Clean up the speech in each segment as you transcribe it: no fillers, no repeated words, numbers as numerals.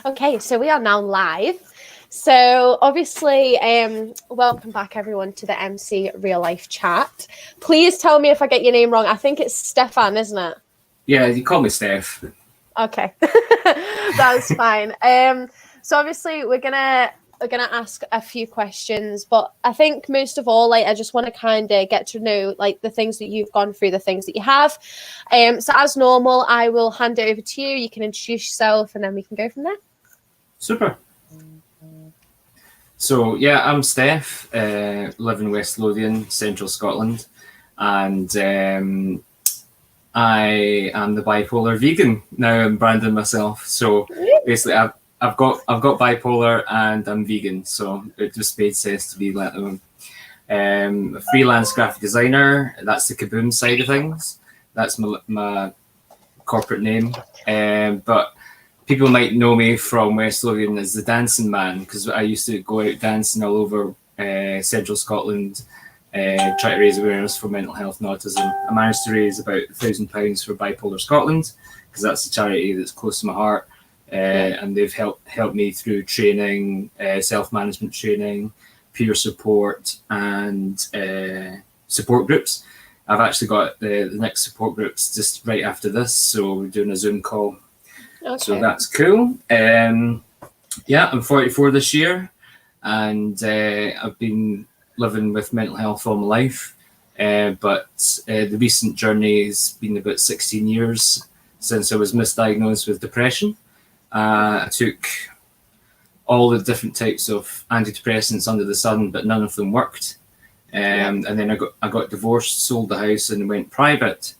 Okay, so we are now live. So obviously, welcome back everyone to the MC Real Life Chat. Please tell me if I get your name wrong. I think it's Stefan, isn't it? Yeah, you call me Steph. Okay, that's fine. So obviously we're gonna ask a few questions, but I think most of all, like, I just want to kind of get to know like the things that you've gone through, the things that you have. So as normal, I will hand it over to you. You can introduce yourself, and then we can go from there. Super. So yeah, I'm Steph, live in West Lothian, Central Scotland, and I am the bipolar vegan. Now I'm branding myself. So basically, I've got bipolar and I'm vegan. So it just made sense to be let alone. A freelance graphic designer. That's the Kaboom side of things. That's my corporate name. But people might know me from West Lothian as the dancing man, because I used to go out dancing all over Central Scotland, try to raise awareness for mental health and autism. I managed to raise about £1,000 for Bipolar Scotland, because that's a charity that's close to my heart, and they've helped me through training, self-management training, peer support, and support groups. I've actually got the next support groups just right after this, so we're doing a Zoom call. Okay. So that's cool. Yeah, I'm 44 this year, and I've been living with mental health all my life. But the recent journey has been about 16 years since I was misdiagnosed with depression. I took all the different types of antidepressants under the sun, but none of them worked. And then I got divorced, sold the house, and went private.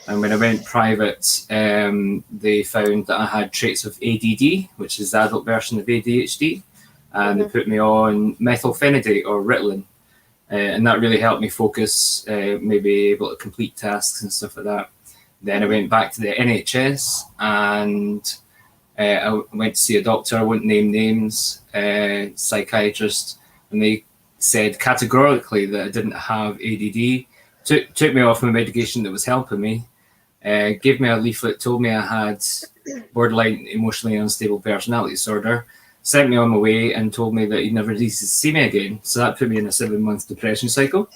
And when I went private, they found that I had traits of ADD, which is the adult version of ADHD, and they put me on methylphenidate or Ritalin, and that really helped me focus, maybe able to complete tasks and stuff like that. Then I went back to the NHS, and I went to see a doctor. I won't name names, psychiatrist, and they said categorically that I didn't have ADD. Took me off my medication that was helping me, gave me a leaflet, told me I had borderline emotionally unstable personality disorder, sent me on my way, and told me that he'd never need to see me again. So that put me in a 7-month depression cycle.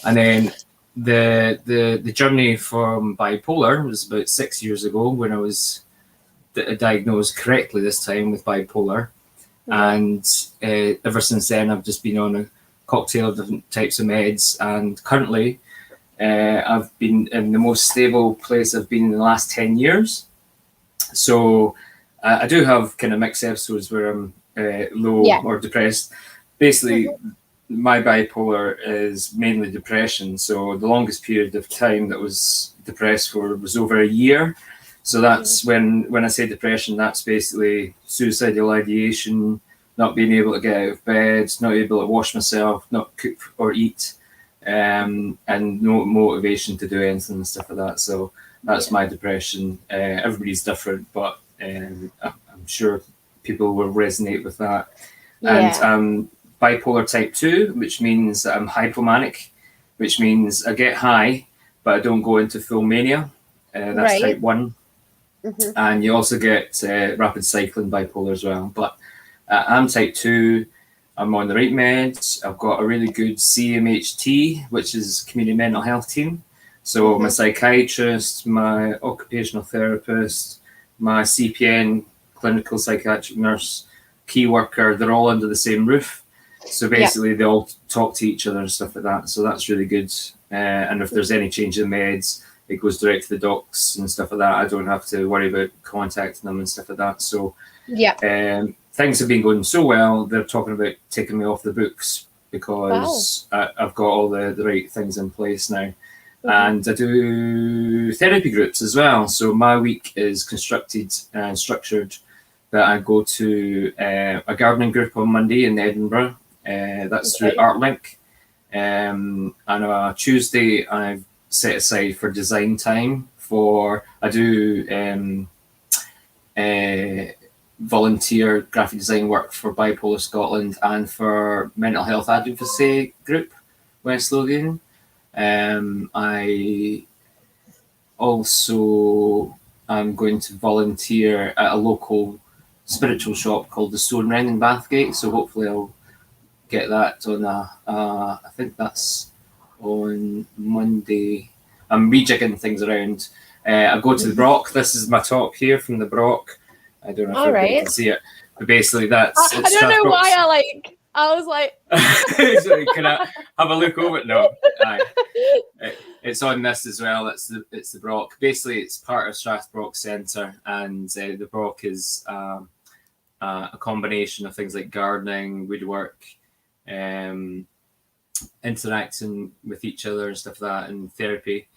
And then the journey from bipolar was about 6 years ago, when I was diagnosed correctly this time with bipolar. And ever since then, I've just been on a cocktail of different types of meds, and currently I've been in the most stable place I've been in the last 10 years. So I do have kind of mixed episodes where I'm low or depressed. Basically, my bipolar is mainly depression. So the longest period of time that was depressed for was over a year. So that's when I say depression, that's basically suicidal ideation, not being able to get out of bed, not able to wash myself, not cook or eat, and no motivation to do anything and stuff like that. So that's my depression. Everybody's different, but I'm sure people will resonate with that. And bipolar type 2, which means that I'm hypomanic, which means I get high, but I don't go into full mania. That's type 1. And you also get rapid cycling bipolar as well. But I'm type 2. I'm on the right meds. I've got a really good CMHT, which is community mental health team. So my psychiatrist, my occupational therapist, my CPN, clinical psychiatric nurse, key worker, they're all under the same roof. So basically they all talk to each other and stuff like that. So that's really good. And if there's any change in meds, it goes direct to the docs and stuff like that. I don't have to worry about contacting them and stuff like that. So things have been going so well. They're talking about taking me off the books because I've got all the right things in place now. And I do therapy groups as well. So my week is constructed and structured that I go to a gardening group on Monday in Edinburgh. That's through ArtLink. And on a Tuesday, I've set aside for design time I do volunteer graphic design work for Bipolar Scotland and for mental health advocacy group West Lothian. I also am going to volunteer at a local spiritual shop called the Stone Ring in Bathgate. So hopefully I'll get that on I think that's on Monday. I'm rejigging things around. I go to the Brock. This is my top here from the Brock. I don't know if everybody can see it, but basically that's. I don't know why I was like. So can I have a look over it? No, it's on this as well. It's the Brock. Basically, it's part of Strathbrock Centre, and the Brock is a combination of things like gardening, woodwork, interacting with each other and stuff like that, and therapy.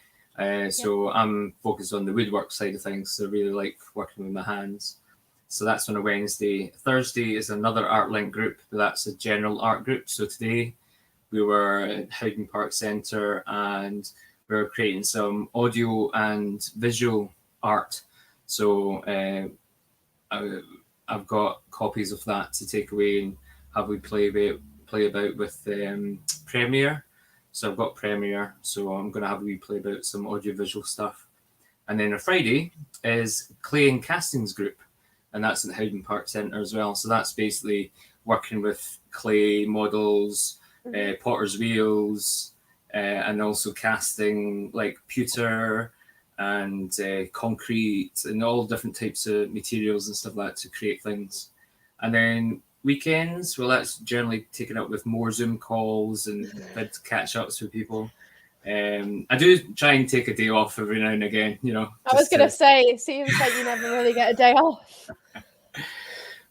So I'm focused on the woodwork side of things. So I really like working with my hands. So that's on a Wednesday. Thursday is another art link group, but that's a general art group. So today we were at Howden Park Centre and we were creating some audio and visual art. So I've got copies of that to take away and have we play about with Premiere. So I've got Premiere, so I'm going to have we play about some audio-visual stuff. And then on Friday is Clay and Castings group, and that's at the Howden Park Centre as well. So that's basically working with clay models, potter's wheels, and also casting like pewter and concrete and all different types of materials and stuff like that to create things. And then weekends, well, that's generally taken up with more Zoom calls and catch ups with people. I do try and take a day off every now and again, you know. I was going to say, it seems like you never really get a day off.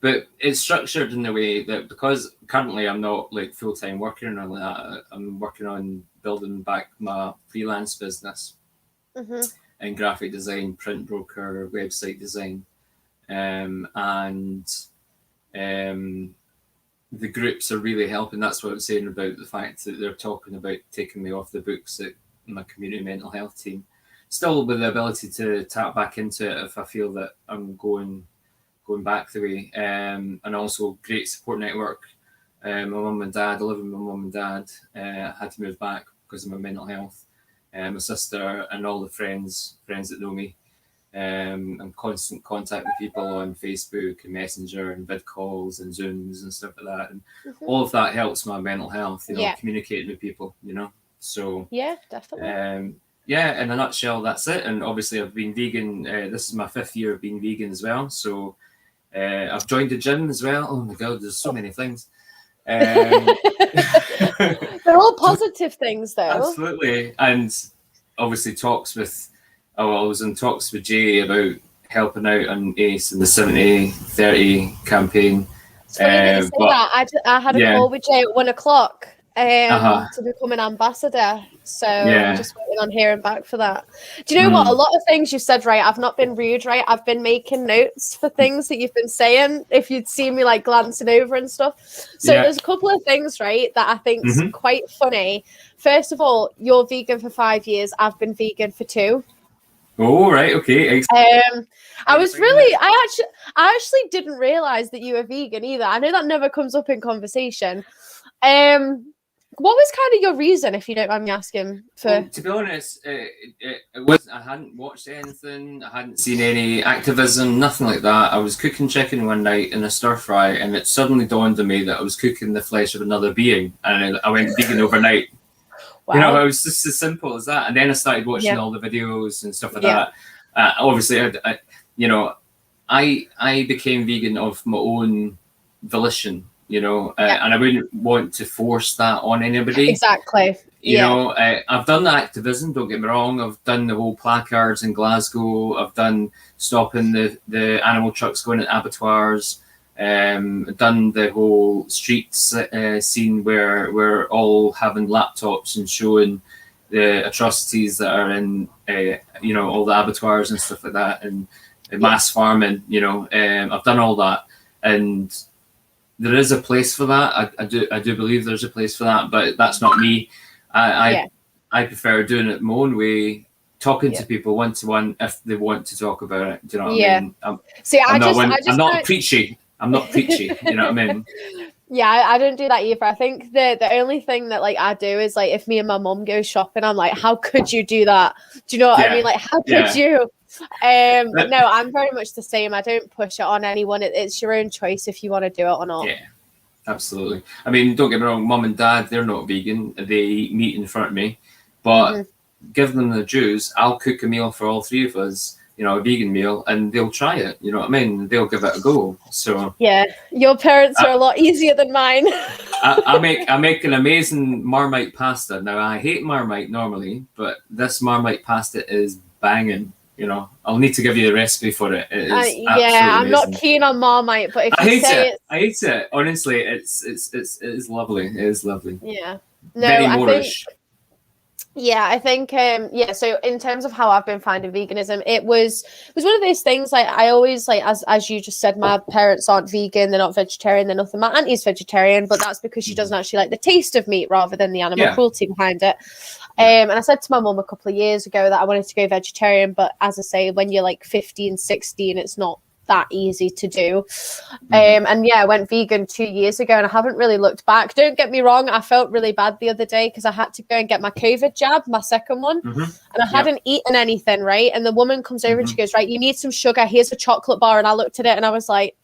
But it's structured in a way that because currently I'm not like full-time working or like that, I'm working on building back my freelance business in graphic design, print broker, website design. The groups are really helping. That's what I was saying about the fact that they're talking about taking me off the books at my community mental health team. Still with the ability to tap back into it if I feel that I'm going back the way. And also great support network. My mum and dad, I live with my mum and dad. I had to move back because of my mental health. My sister and all the friends that know me. I'm constant contact with people on Facebook and Messenger and vid calls and Zooms and stuff like that, and all of that helps my mental health. You know, communicating with people. You know, so definitely. In a nutshell, that's it. And obviously, I've been vegan. This is my 5th year of being vegan as well. So I've joined the gym as well. Oh my god, there's so many things. They're all positive things, though. Absolutely, and obviously talks with. I was in talks with Jay about helping out on ACE in the 70-30 campaign. It's funny that you say that. I had a call with Jay at 1 o'clock to become an ambassador. So I'm just waiting on hearing back for that. Do you know what? A lot of things you said, right? I've not been rude, right? I've been making notes for things that you've been saying. If you'd seen me like glancing over and stuff. So there's a couple of things, right, that I think is quite funny. First of all, you're vegan for 5 years. I've been vegan for 2. Oh, right, okay. I actually didn't realize that you were vegan either. I know that never comes up in conversation. What was kind of your reason, if you don't mind me asking? To be honest, it was. I hadn't watched anything. I hadn't seen any activism, nothing like that. I was cooking chicken one night in a stir fry, and it suddenly dawned on me that I was cooking the flesh of another being, and I went vegan overnight. Wow. You know, it was just as simple as that. And then I started watching all the videos and stuff like that. Obviously, I became vegan of my own volition, you know, and I wouldn't want to force that on anybody. Exactly. You know, I've done the activism, don't get me wrong. I've done the whole placards in Glasgow. I've done stopping the animal trucks going at abattoirs. Done the whole streets scene where we're all having laptops and showing the atrocities that are in all the abattoirs and stuff like that, and mass farming. You know, I've done all that, and there is a place for that. I do believe there's a place for that, but that's not me. I prefer doing it my own way, talking to people one to one if they want to talk about it. Do you know what I mean? I'm not preachy. I'm not preachy, you know what I mean? Yeah, I don't do that either. I think the only thing that like I do is like if me and my mum go shopping, I'm like, how could you do that? Do you know what I mean? Like, how could you? But no, I'm very much the same. I don't push it on anyone. It's your own choice if you want to do it or not. Yeah, absolutely. I mean, don't get me wrong, mum and dad, they're not vegan. They eat meat in front of me. But give them the juice, I'll cook a meal for all three of us, you know, a vegan meal, and they'll try it. You know what I mean? They'll give it a go. So yeah, your parents are a lot easier than mine. I make an amazing Marmite pasta. Now I hate Marmite normally, but this Marmite pasta is banging. You know, I'll need to give you the recipe for it. It is yeah, I'm amazing. not keen on Marmite, but if I you hate say it. I hate it. Honestly, it is lovely. It is lovely. Yeah. No, Very I Moorish. think. Yeah, I think yeah, so in terms of how I've been finding veganism, it was one of those things, like I always, like as you just said, my parents aren't vegan, they're not vegetarian, they're nothing. My auntie's vegetarian, but that's because she doesn't actually like the taste of meat rather than the animal cruelty behind it. And I said to my mum a couple of years ago that I wanted to go vegetarian, but as I say, when you're like 15, 16, it's not that easy to do. And yeah, I went vegan 2 years ago and I haven't really looked back. Don't get me wrong, I felt really bad the other day because I had to go and get my COVID jab, my second one, and I hadn't eaten anything, right? And the woman comes over and she goes, right, you need some sugar, here's a chocolate bar. And I looked at it and I was like,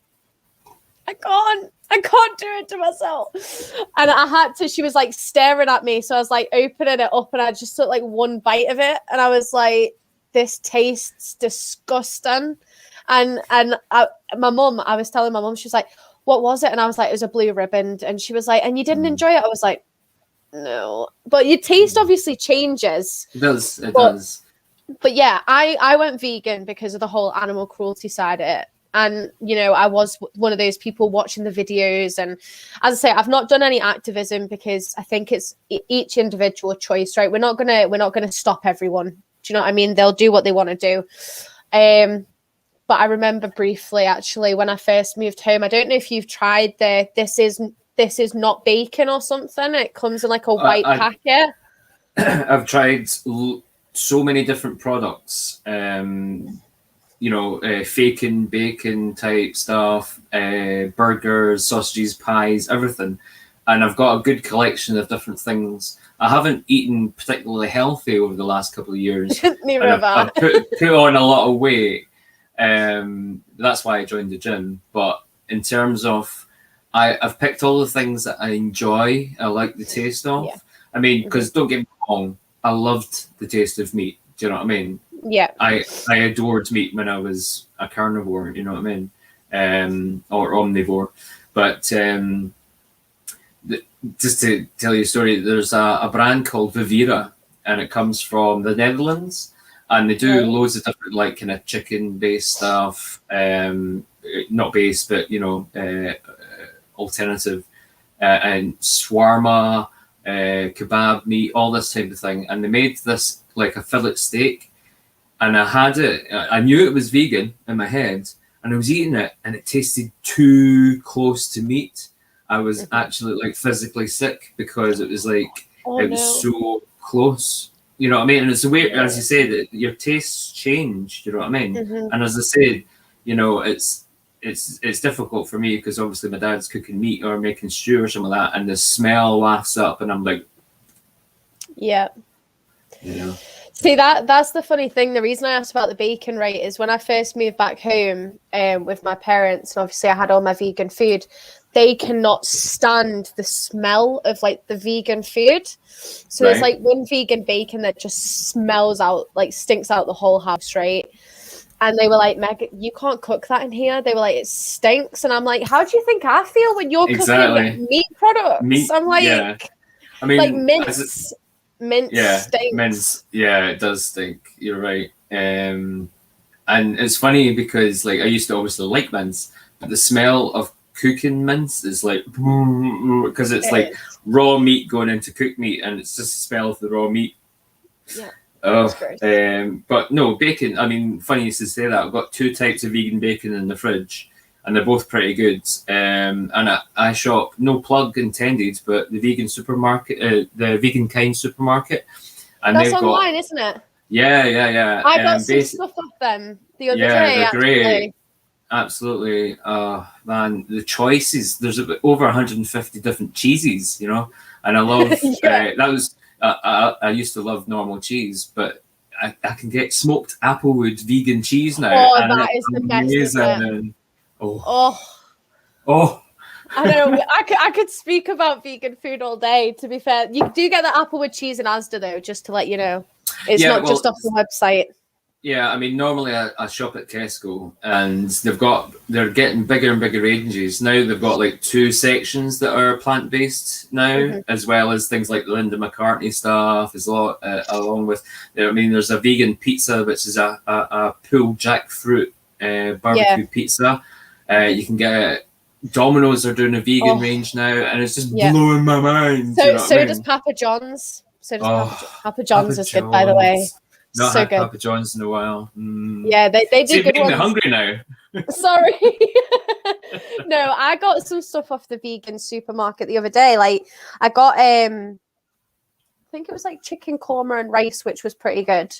I can't do it to myself. And I had to, she was like staring at me, so I was like opening it up and I just took like one bite of it and I was like, this tastes disgusting. And my mum, I was telling my mum, she was like, what was it? And I was like, it was a blue ribbon. And she was like, and you didn't enjoy it? I was like, no. But your taste obviously changes. It does. It does. But yeah, I went vegan because of the whole animal cruelty side of it. And, you know, I was one of those people watching the videos. And as I say, I've not done any activism because I think it's each individual choice, right? We're not gonna stop everyone. Do you know what I mean? They'll do what they want to do. But I remember briefly, actually, when I first moved home, I don't know if you've tried this is not bacon or something. It comes in like a white packet. I've tried so many different products, you know, faking bacon type stuff, burgers, sausages, pies, everything. And I've got a good collection of different things. I haven't eaten particularly healthy over the last couple of years. Neither have I. I've put on a lot of weight. That's why I joined the gym. But in terms of, I've picked all the things that I enjoy. I like the taste of. Yeah. I mean, because don't get me wrong, I loved the taste of meat. Do you know what I mean? Yeah. I adored meat when I was a carnivore. You know what I mean? Or omnivore. But just to tell you a story, there's a brand called Vivera, and it comes from the Netherlands. And they do loads of different, like, kind of chicken-based stuff, not based, but, you know, alternative, and shawarma, kebab meat, all this type of thing. And they made this like a fillet steak, and I had it. I knew it was vegan in my head, and I was eating it, and it tasted too close to meat. I was actually like physically sick because it was like it was so close. You know what I mean? And it's weird, as you say, that your tastes change. You know what I mean? And as I said, you know, it's difficult for me because obviously my dad's cooking meat or making stew or something like that, and the smell wafts up, and I'm like, yeah. You know. See, that's the funny thing. The reason I asked about the bacon, right, is when I first moved back home with my parents, and obviously I had all my vegan food. They cannot stand the smell of like the vegan food. So there's like one vegan bacon that just smells out, like stinks out the whole house, right? And they were like, Meg, you can't cook that in here. They were like, it stinks. And I'm like, how do you think I feel when you're cooking meat products? I'm like, I mean, like mince stinks. Mince, it does stink. You're right. And it's funny because like I used to obviously like mince, but the smell of cooking mince is like, because it's like raw meat going into cooked meat, and it's just the smell of the raw meat. Yeah. But no, bacon, I mean, funny you should say that. I've got 2 types of vegan bacon in the fridge, and they're both pretty good. And I shop, no plug intended, but the vegan supermarket, the Vegan Kind supermarket. And that's online, isn't it? Yeah. I got some stuff off them the other day. They're great. Absolutely. Man, the choices, there's over 150 different cheeses, you know, and I love that was I used to love normal cheese, but I can get smoked applewood vegan cheese now. Oh, and that is the best, isn't it? And, oh. I know. I could speak about vegan food all day. To be fair, you do get the applewood cheese in Asda though, just to let you know. It's not just off the website. Yeah, I mean, normally I shop at Tesco, and they're getting bigger and bigger ranges now. They've got like 2 sections that are plant based now, as well as things like the Linda McCartney stuff. Is a lot along with. I mean, there's a vegan pizza which is a pulled jackfruit barbecue pizza. You can get. Domino's are doing a vegan range now, and it's just blowing my mind. So does Papa John's. Papa John's is good, by the way. Not so had good. Papa John's in a while. Yeah, they do good ones. I'm hungry now. Sorry. No, I got some stuff off the vegan supermarket the other day. Like, I got I think it was like chicken korma and rice, which was pretty good.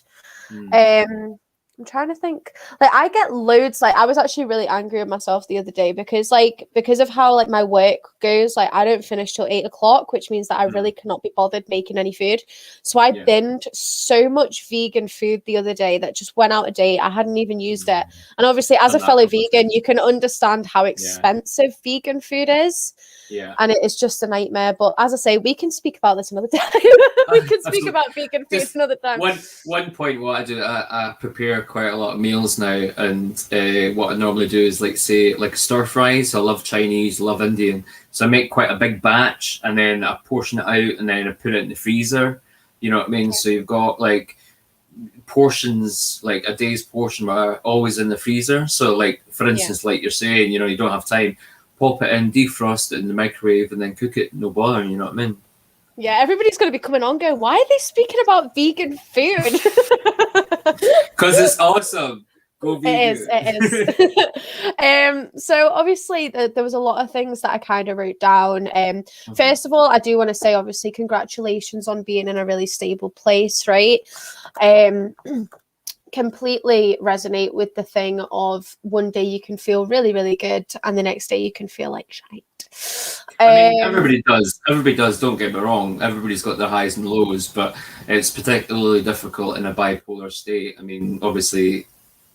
I'm trying to think. Like, I get loads. Like, I was actually really angry with myself the other day because of how like my work goes. Like, I don't finish till 8 o'clock, which means that I really cannot be bothered making any food. So I binned so much vegan food the other day that just went out of date. I hadn't even used it. And obviously, as a fellow vegan, you can understand how expensive vegan food is. Yeah. And it is just a nightmare. But as I say, we can speak about this another time. We can speak about vegan food another time. One point, what I do, I prepare quite a lot of meals now, and what I normally do is like stir fries. I love Chinese, love Indian, so I make quite a big batch, and then I portion it out, and then I put it in the freezer. You know what I mean? So you've got like portions, like a day's portion, are always in the freezer. So like for instance, like you're saying, you know, you don't have time, pop it in, defrost it in the microwave, and then cook it. No bother. You know what I mean? Yeah, everybody's going to be coming on going, why are they speaking about vegan food? Because it's awesome. Go vegan. It is. So obviously there was a lot of things that I kind of wrote down. First of all, I do want to say, obviously, congratulations on being in a really stable place, right? Completely resonate with the thing of one day you can feel really, really good, and the next day you can feel like shite. I mean, everybody does, don't get me wrong. Everybody's got their highs and lows, but it's particularly difficult in a bipolar state. I mean, obviously,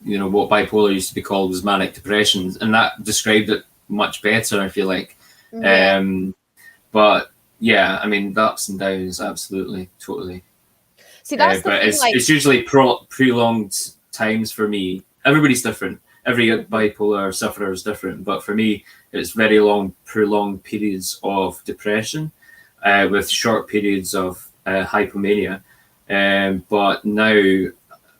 you know, what bipolar used to be called was manic depression, and that described it much better, I feel like. But yeah, I mean, the ups and downs, absolutely, totally. See, that's but it's usually prolonged times for me. Everybody's different. Every bipolar sufferer is different, but for me, it's very long, prolonged periods of depression with short periods of hypomania. But now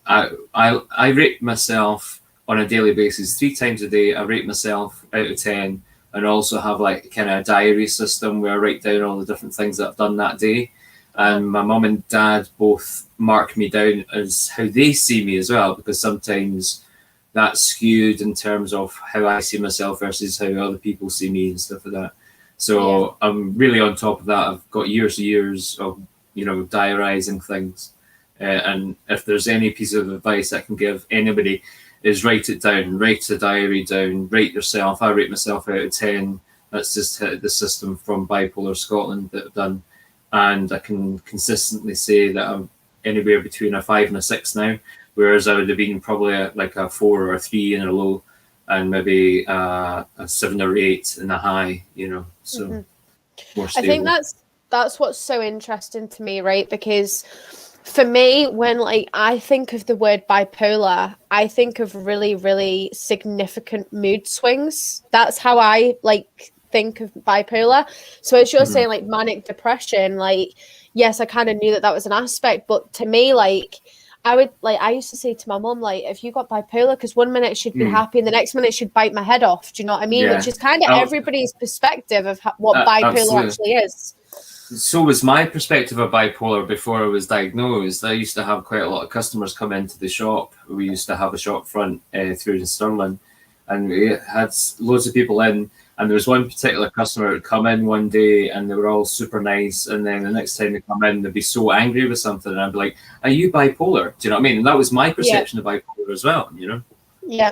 I rate myself on a daily basis 3 times a day. I rate myself out of 10, and also have like kind of a diary system where I write down all the different things that I've done that day. And my mum and dad both mark me down as how they see me as well, because sometimes that's skewed in terms of how I see myself versus how other people see me and stuff like that. So I'm really on top of that. I've got years of, you know, diarising things. And if there's any piece of advice I can give anybody is write it down, write the diary down, rate yourself. I rate myself out of 10. That's just the system from Bipolar Scotland that I've done. And I can consistently say that I'm anywhere between a 5 and a 6 now, whereas I would have been probably like a 4 or a 3 in a low, and maybe a 7 or 8 in a high, you know, so more stable. I think that's what's so interesting to me, right? Because for me, when like I think of the word bipolar, I think of really, really significant mood swings. That's how I like think of bipolar. So as you're saying, like manic depression, like yes, I kind of knew that was an aspect, but to me, like I used to say to my mum, like, if you got bipolar, because one minute she'd be happy and the next minute she'd bite my head off. Do you know what I mean? Which is kind of everybody's perspective of what bipolar actually is. So was my perspective of bipolar before I was diagnosed. I used to have quite a lot of customers come into the shop. We used to have a shop front through in Stirling, and we had loads of people in. And there was one particular customer who would come in one day and they were all super nice. And then the next time they come in, they'd be so angry with something. And I'd be like, are you bipolar? Do you know what I mean? And that was my perception of bipolar as well, you know? Yeah.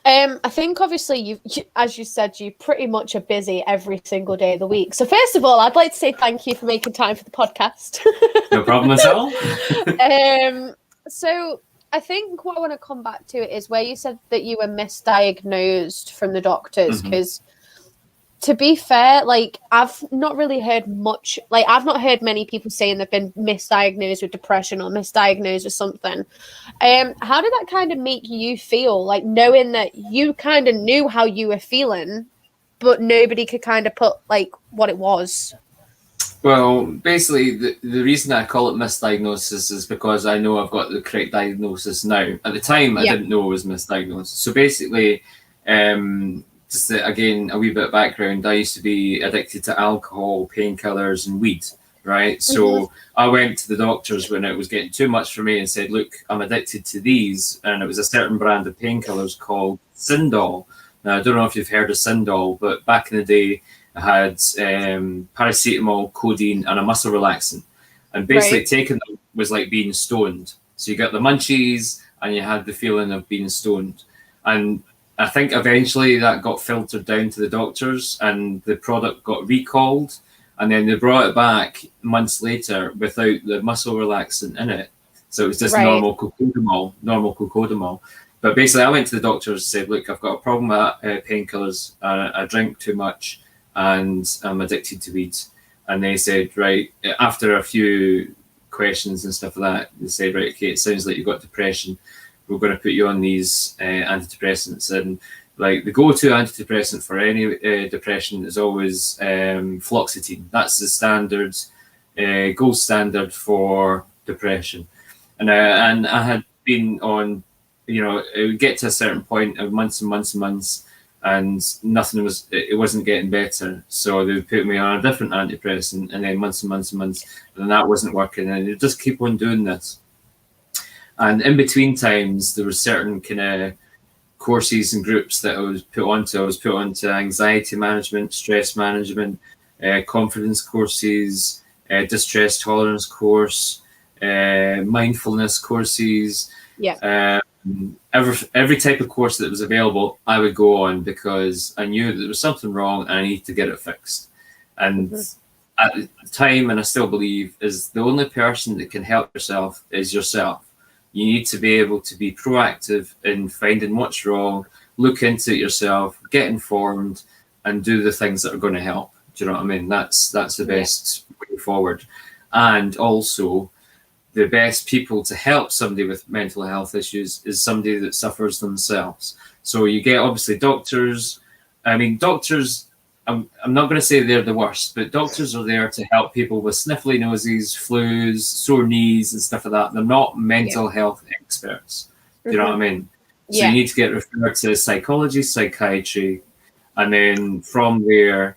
I think obviously you, as you said, you pretty much are busy every single day of the week. So first of all, I'd like to say thank you for making time for the podcast. No problem at all. So I think what I want to come back to is where you said that you were misdiagnosed from the doctors, because to be fair, like I've not really heard much, like I've not heard many people saying they've been misdiagnosed with depression or misdiagnosed with something. How did that kind of make you feel, like knowing that you kind of knew how you were feeling, but nobody could kind of put like what it was? Well, basically, the reason I call it misdiagnosis is because I know I've got the correct diagnosis now. At the time, I didn't know it was misdiagnosed. So basically, again, a wee bit of background, I used to be addicted to alcohol, painkillers, and weed, right? So I went to the doctors when it was getting too much for me and said, look, I'm addicted to these. And it was a certain brand of painkillers called Sindol. Now, I don't know if you've heard of Sindol, but back in the day, I had paracetamol, codeine, and a muscle relaxant. And basically taking them was like being stoned. So you got the munchies and you had the feeling of being stoned. And I think eventually that got filtered down to the doctors and the product got recalled. And then they brought it back months later without the muscle relaxant in it. So it was just normal cocodamol. But basically I went to the doctors and said, look, I've got a problem with painkillers. I drink too much and I'm addicted to weed. And they said, right, after a few questions and stuff like that, they said, right, okay, it sounds like you've got depression. We're going to put you on these antidepressants. And like the go-to antidepressant for any depression is always fluoxetine. That's the standard, gold standard for depression. And I had been on, you know, it would get to a certain point of months and months and months, and it wasn't getting better. So they would put me on a different antidepressant, and then months and months and months, and that wasn't working. And they just keep on doing this. And in between times, there were certain kind of courses and groups that I was put onto. I was put onto anxiety management, stress management, confidence courses, distress tolerance course, mindfulness courses. Every type of course that was available, I would go on because I knew that there was something wrong and I needed to get it fixed. And at the time, and I still believe, is the only person that can help yourself is yourself. You need to be able to be proactive in finding what's wrong, look into it yourself, get informed, and do the things that are going to help. Do you know what I mean? That's the best way forward. And also, the best people to help somebody with mental health issues is somebody that suffers themselves. So you get obviously doctors. I mean, doctors, I'm not going to say they're the worst, but doctors are there to help people with sniffly noses, flus, sore knees and stuff like that. They're not mental health experts. Do you know what I mean? So you need to get referred to psychology, psychiatry, and then from there,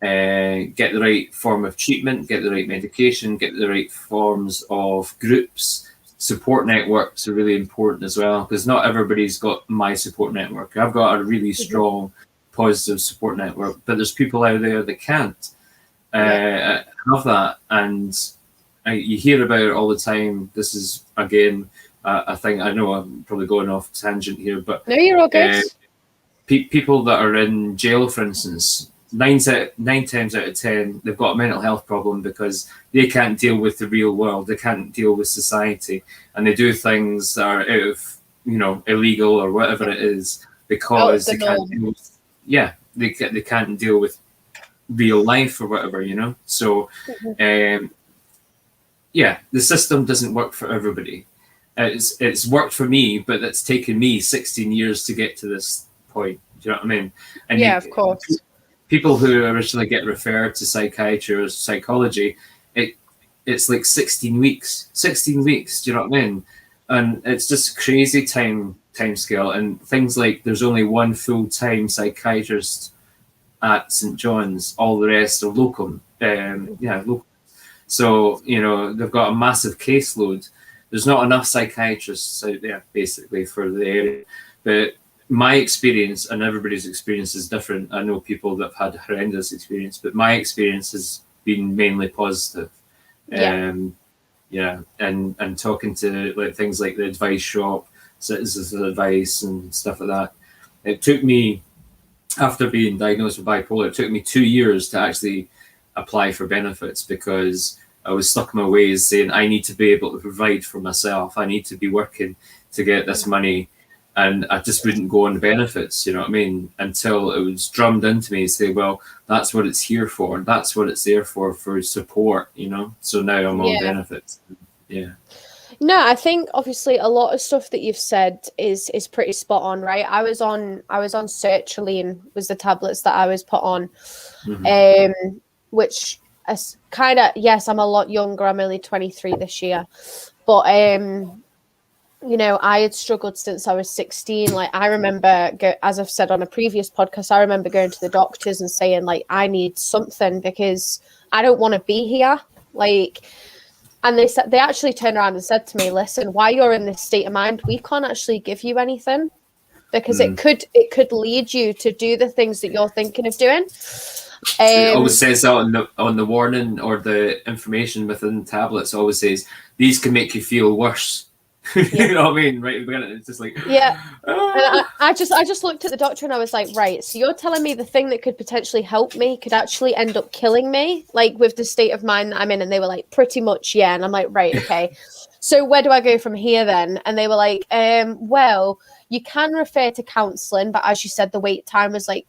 get the right form of treatment, get the right medication, get the right forms of groups. Support networks are really important as well, because not everybody's got my support network. I've got a really strong, positive support network, but there's people out there that can't have that. And you hear about it all the time. This is, again, I think, I know I'm probably going off tangent here, but no, you're all good. People that are in jail, for instance, 9 times out of 10, they've got a mental health problem because they can't deal with the real world. They can't deal with society, and they do things that are out of, you know, illegal or whatever it is because they can't deal with, they can't deal with real life or whatever, you know. So, the system doesn't work for everybody. It's worked for me, but it's taken me 16 years to get to this point. Do you know what I mean? And of course. People who originally get referred to psychiatry or psychology, it's like 16 weeks. 16 weeks, do you know what I mean? And it's just crazy time scale. And things like there's only one full-time psychiatrist at St. John's. All the rest are local. Local. So, you know, they've got a massive caseload. There's not enough psychiatrists out there, basically, for the area. But my experience, and everybody's experience is different. I know people that have had horrendous experience, but my experience has been mainly positive. And talking to like things like the advice shop, citizens advice and stuff like that. It took me, after being diagnosed with bipolar, it took me 2 years to actually apply for benefits because I was stuck in my ways saying I need to be able to provide for myself. I need to be working to get this money. And I just wouldn't go on the benefits, you know what I mean? Until it was drummed into me, say, well, that's what it's here for. That's what it's there for support, you know? So now I'm on benefits. Yeah. No, I think obviously a lot of stuff that you've said is pretty spot on, right? I was on sertraline was the tablets that I was put on, which is kind of, yes, I'm a lot younger. I'm only 23 this year, but you know, I had struggled since I was 16. Like, I remember, as I've said on a previous podcast, I remember going to the doctors and saying, like, I need something because I don't want to be here. Like, and they actually turned around and said to me, listen, while you're in this state of mind, we can't actually give you anything because it could lead you to do the things that you're thinking of doing. It always says that on the warning or the information within the tablets, always says, these can make you feel worse. You know what I mean? Right, it's just like, and I just looked at the doctor and I was like, right, so you're telling me the thing that could potentially help me could actually end up killing me, like with the state of mind that I'm in? And they were like, pretty much, yeah. And I'm like, right, okay. So where do I go from here then? And they were like, well, you can refer to counselling, but as you said, the wait time was like,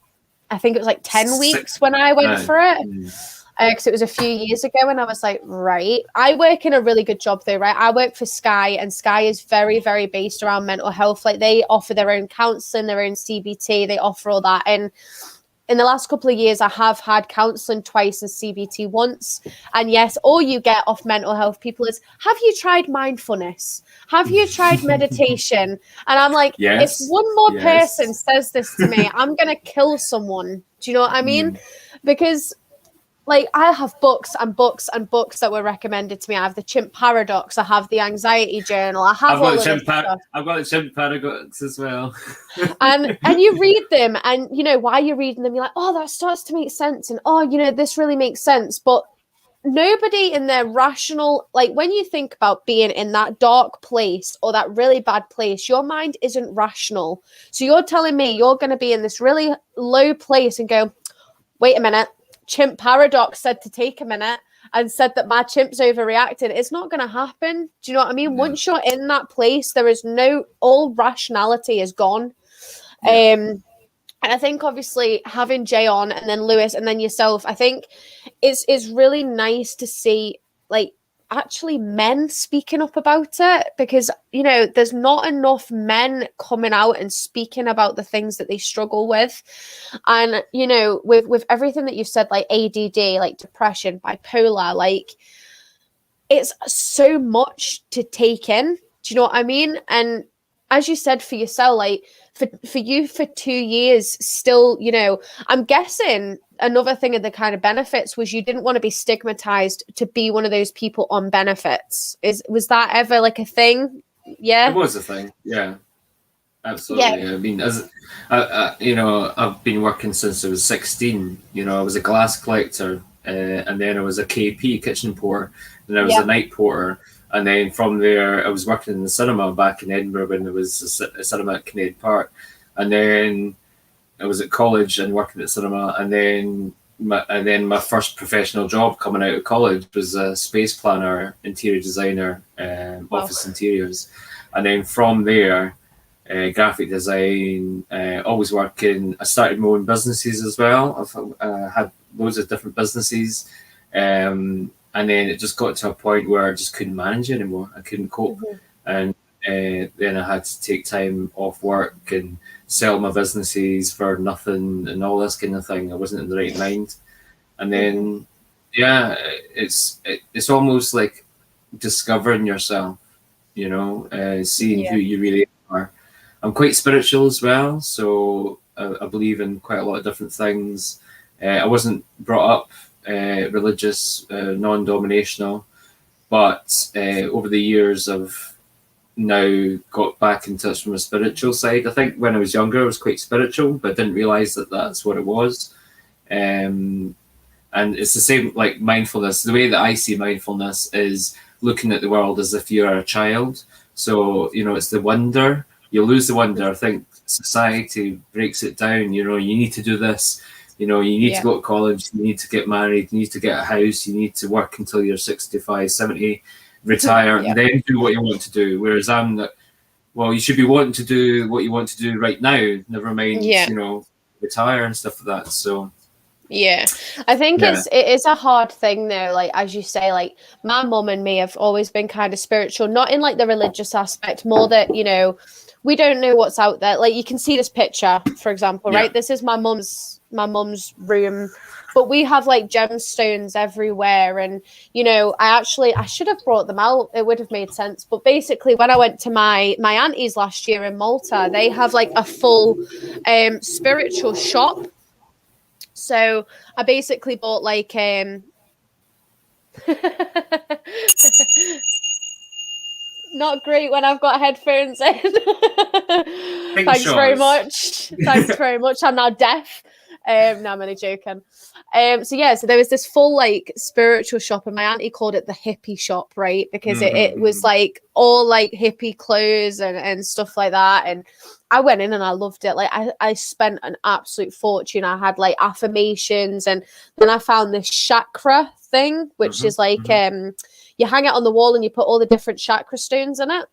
I think it was like 10 weeks when I went for it. Because it was a few years ago, and I was like, right. I work in a really good job though, right? I work for Sky, and Sky is very, very based around mental health. Like, they offer their own counselling, their own CBT, they offer all that. And in the last couple of years, I have had counselling twice and CBT once. And yes, all you get off mental health people is, have you tried mindfulness? Have you tried meditation? And I'm like, if one more person says this to me, I'm going to kill someone. Do you know what I mean? Because, like, I have books and books and books that were recommended to me. I have the Chimp Paradox. I have the Anxiety Journal. I've got the Chimp Paradox as well. and you read them, and you know, while you're reading them, you're like, oh, that starts to make sense, and oh, you know, this really makes sense. But nobody in their rational, like, when you think about being in that dark place or that really bad place, your mind isn't rational. So you're telling me you're going to be in this really low place and go, wait a minute. Chimp Paradox said to take a minute and said that my chimp's overreacted. It's not going to happen. Do you know what I mean? Yeah. Once you're in that place, there is all rationality is gone. Yeah. And I think obviously having Jay on and then Lewis and then yourself, I think is really nice to see, like, actually men speaking up about it, because, you know, there's not enough men coming out and speaking about the things that they struggle with. And, you know, with everything that you've said, like ADD, like depression, bipolar, like, it's so much to take in. Do you know what I mean? And as you said for yourself, like, for you for 2 years still, you know, I'm guessing another thing of the kind of benefits was you didn't want to be stigmatized to be one of those people on benefits. Was that ever like a thing? Yeah, it was a thing. Yeah, absolutely. Yeah. I mean, as you know, I've been working since I was 16. You know, I was a glass collector, and then I was a KP, kitchen porter, and I was a night porter. And then from there, I was working in the cinema back in Edinburgh when there was a cinema at Kinnaird Park. And then I was at college and working at cinema. And then my first professional job coming out of college was a space planner, interior designer, office interiors. And then from there, graphic design, always working. I started my own businesses as well. I've had loads of different businesses. And then it just got to a point where I just couldn't manage it anymore. I couldn't cope. And then I had to take time off work and sell my businesses for nothing and all this kind of thing. I wasn't in the right mind. And then, it's almost like discovering yourself, you know, seeing who you really are. I'm quite spiritual as well. So I believe in quite a lot of different things. I wasn't brought up religious, non-dominational, but over the years I've now got back in touch with my spiritual side. I think when I was younger I was quite spiritual, but I didn't realize that that's what it was. And it's the same like mindfulness. The way that I see mindfulness is looking at the world as if you're a child. So, you know, it's the wonder. You lose the wonder. I think society breaks it down. You know, you need to do this. You know, you need to go to college, you need to get married, you need to get a house, you need to work until you're 65, 70, retire, and then do what you want to do. Whereas I'm like, well, you should be wanting to do what you want to do right now, never mind, you know, retire and stuff like that. So yeah, I think it is a hard thing though, like as you say, like my mum and me have always been kind of spiritual, not in like the religious aspect, more that, you know, we don't know what's out there. Like you can see this picture, for example, right? This is my mum's room, but we have like gemstones everywhere. And, you know, I should have brought them out. It would have made sense. But basically when I went to my auntie's last year in Malta, they have like a full spiritual shop. So I basically bought like not great when I've got headphones in. Thanks very much. Thanks very much. I'm now deaf. No, I'm only joking. So there was this full like spiritual shop, and my auntie called it the hippie shop, right? Because it was like all like hippie clothes and stuff like that. And I went in and I loved it. Like I spent an absolute fortune. I had like affirmations, and then I found this chakra thing, which is like you hang it on the wall and you put all the different chakra stones in it.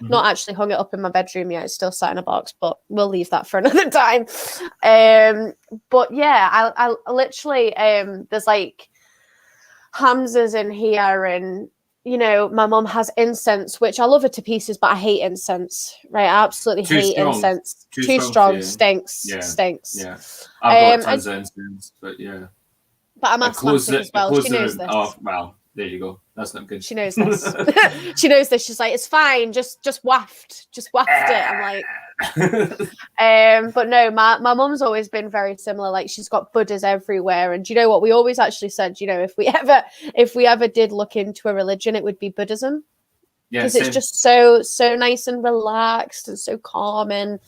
Not actually hung it up in my bedroom yet. It's still sat in a box, but we'll leave that for another time. But yeah, I literally, there's like Hamzas in here, and, you know, my mum has incense, which I love her to pieces, but I hate incense, right? I absolutely hate incense. Too strong, stinks. Yeah. I've got tons of incense, but yeah. But I'm asthmatic as well. She knows this. Oh, well, there you go. That's not good. She knows this. She knows this. She's like, it's fine. Just waft it. I'm like, but no, my mum's always been very similar. Like she's got Buddhas everywhere. And do you know what? We always actually said, you know, if we ever did look into a religion, it would be Buddhism. Because it's just so nice and relaxed and so calming.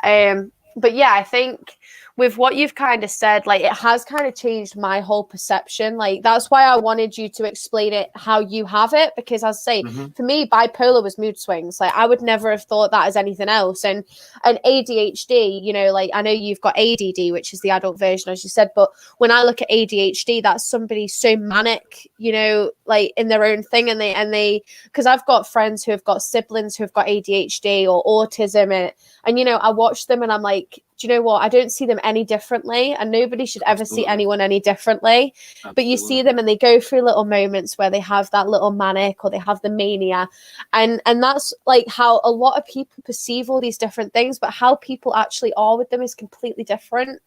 But yeah, I think with what you've kind of said, like it has kind of changed my whole perception. Like that's why I wanted you to explain it how you have it, because as I say, for me, bipolar was mood swings. Like I would never have thought that as anything else. And ADHD, you know, like I know you've got ADD, which is the adult version, as you said, but when I look at ADHD, that's somebody so manic, you know, like in their own thing. And they because I've got friends who have got siblings who have got ADHD or autism, and you know, I watch them and I'm like, do you know what? I don't see them any differently, and nobody should ever see anyone any differently. But you see them and they go through little moments where they have that little manic or they have the mania. And that's like how a lot of people perceive all these different things, but how people actually are with them is completely different.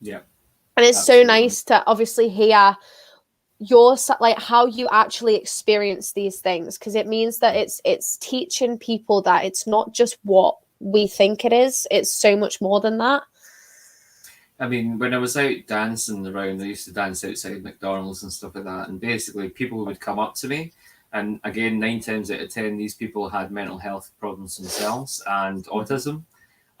Yeah. And it's so nice to obviously hear your like how you actually experience these things, because it means that it's teaching people that it's not just what we think it is, it's so much more than that. I mean, when I was out dancing around, I used to dance outside McDonald's and stuff like that, and basically people would come up to me, and again, 9 times out of 10 these people had mental health problems themselves and autism,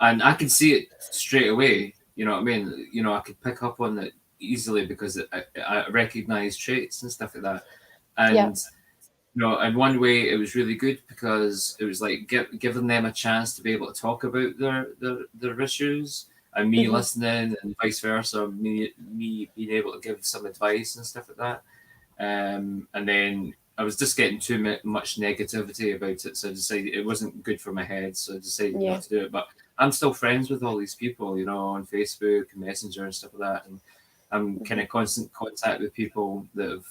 and I could see it straight away. You know what I mean? You know, I could pick up on it easily because I recognize traits and stuff like that. And you know, in one way it was really good because it was like giving them a chance to be able to talk about their issues, and me listening, and vice versa, me being able to give some advice and stuff like that. And then I was just getting too much negativity about it, so I decided it wasn't good for my head, so I decided not to do it. But I'm still friends with all these people, you know, on Facebook and Messenger and stuff like that, and I'm kind of constant contact with people that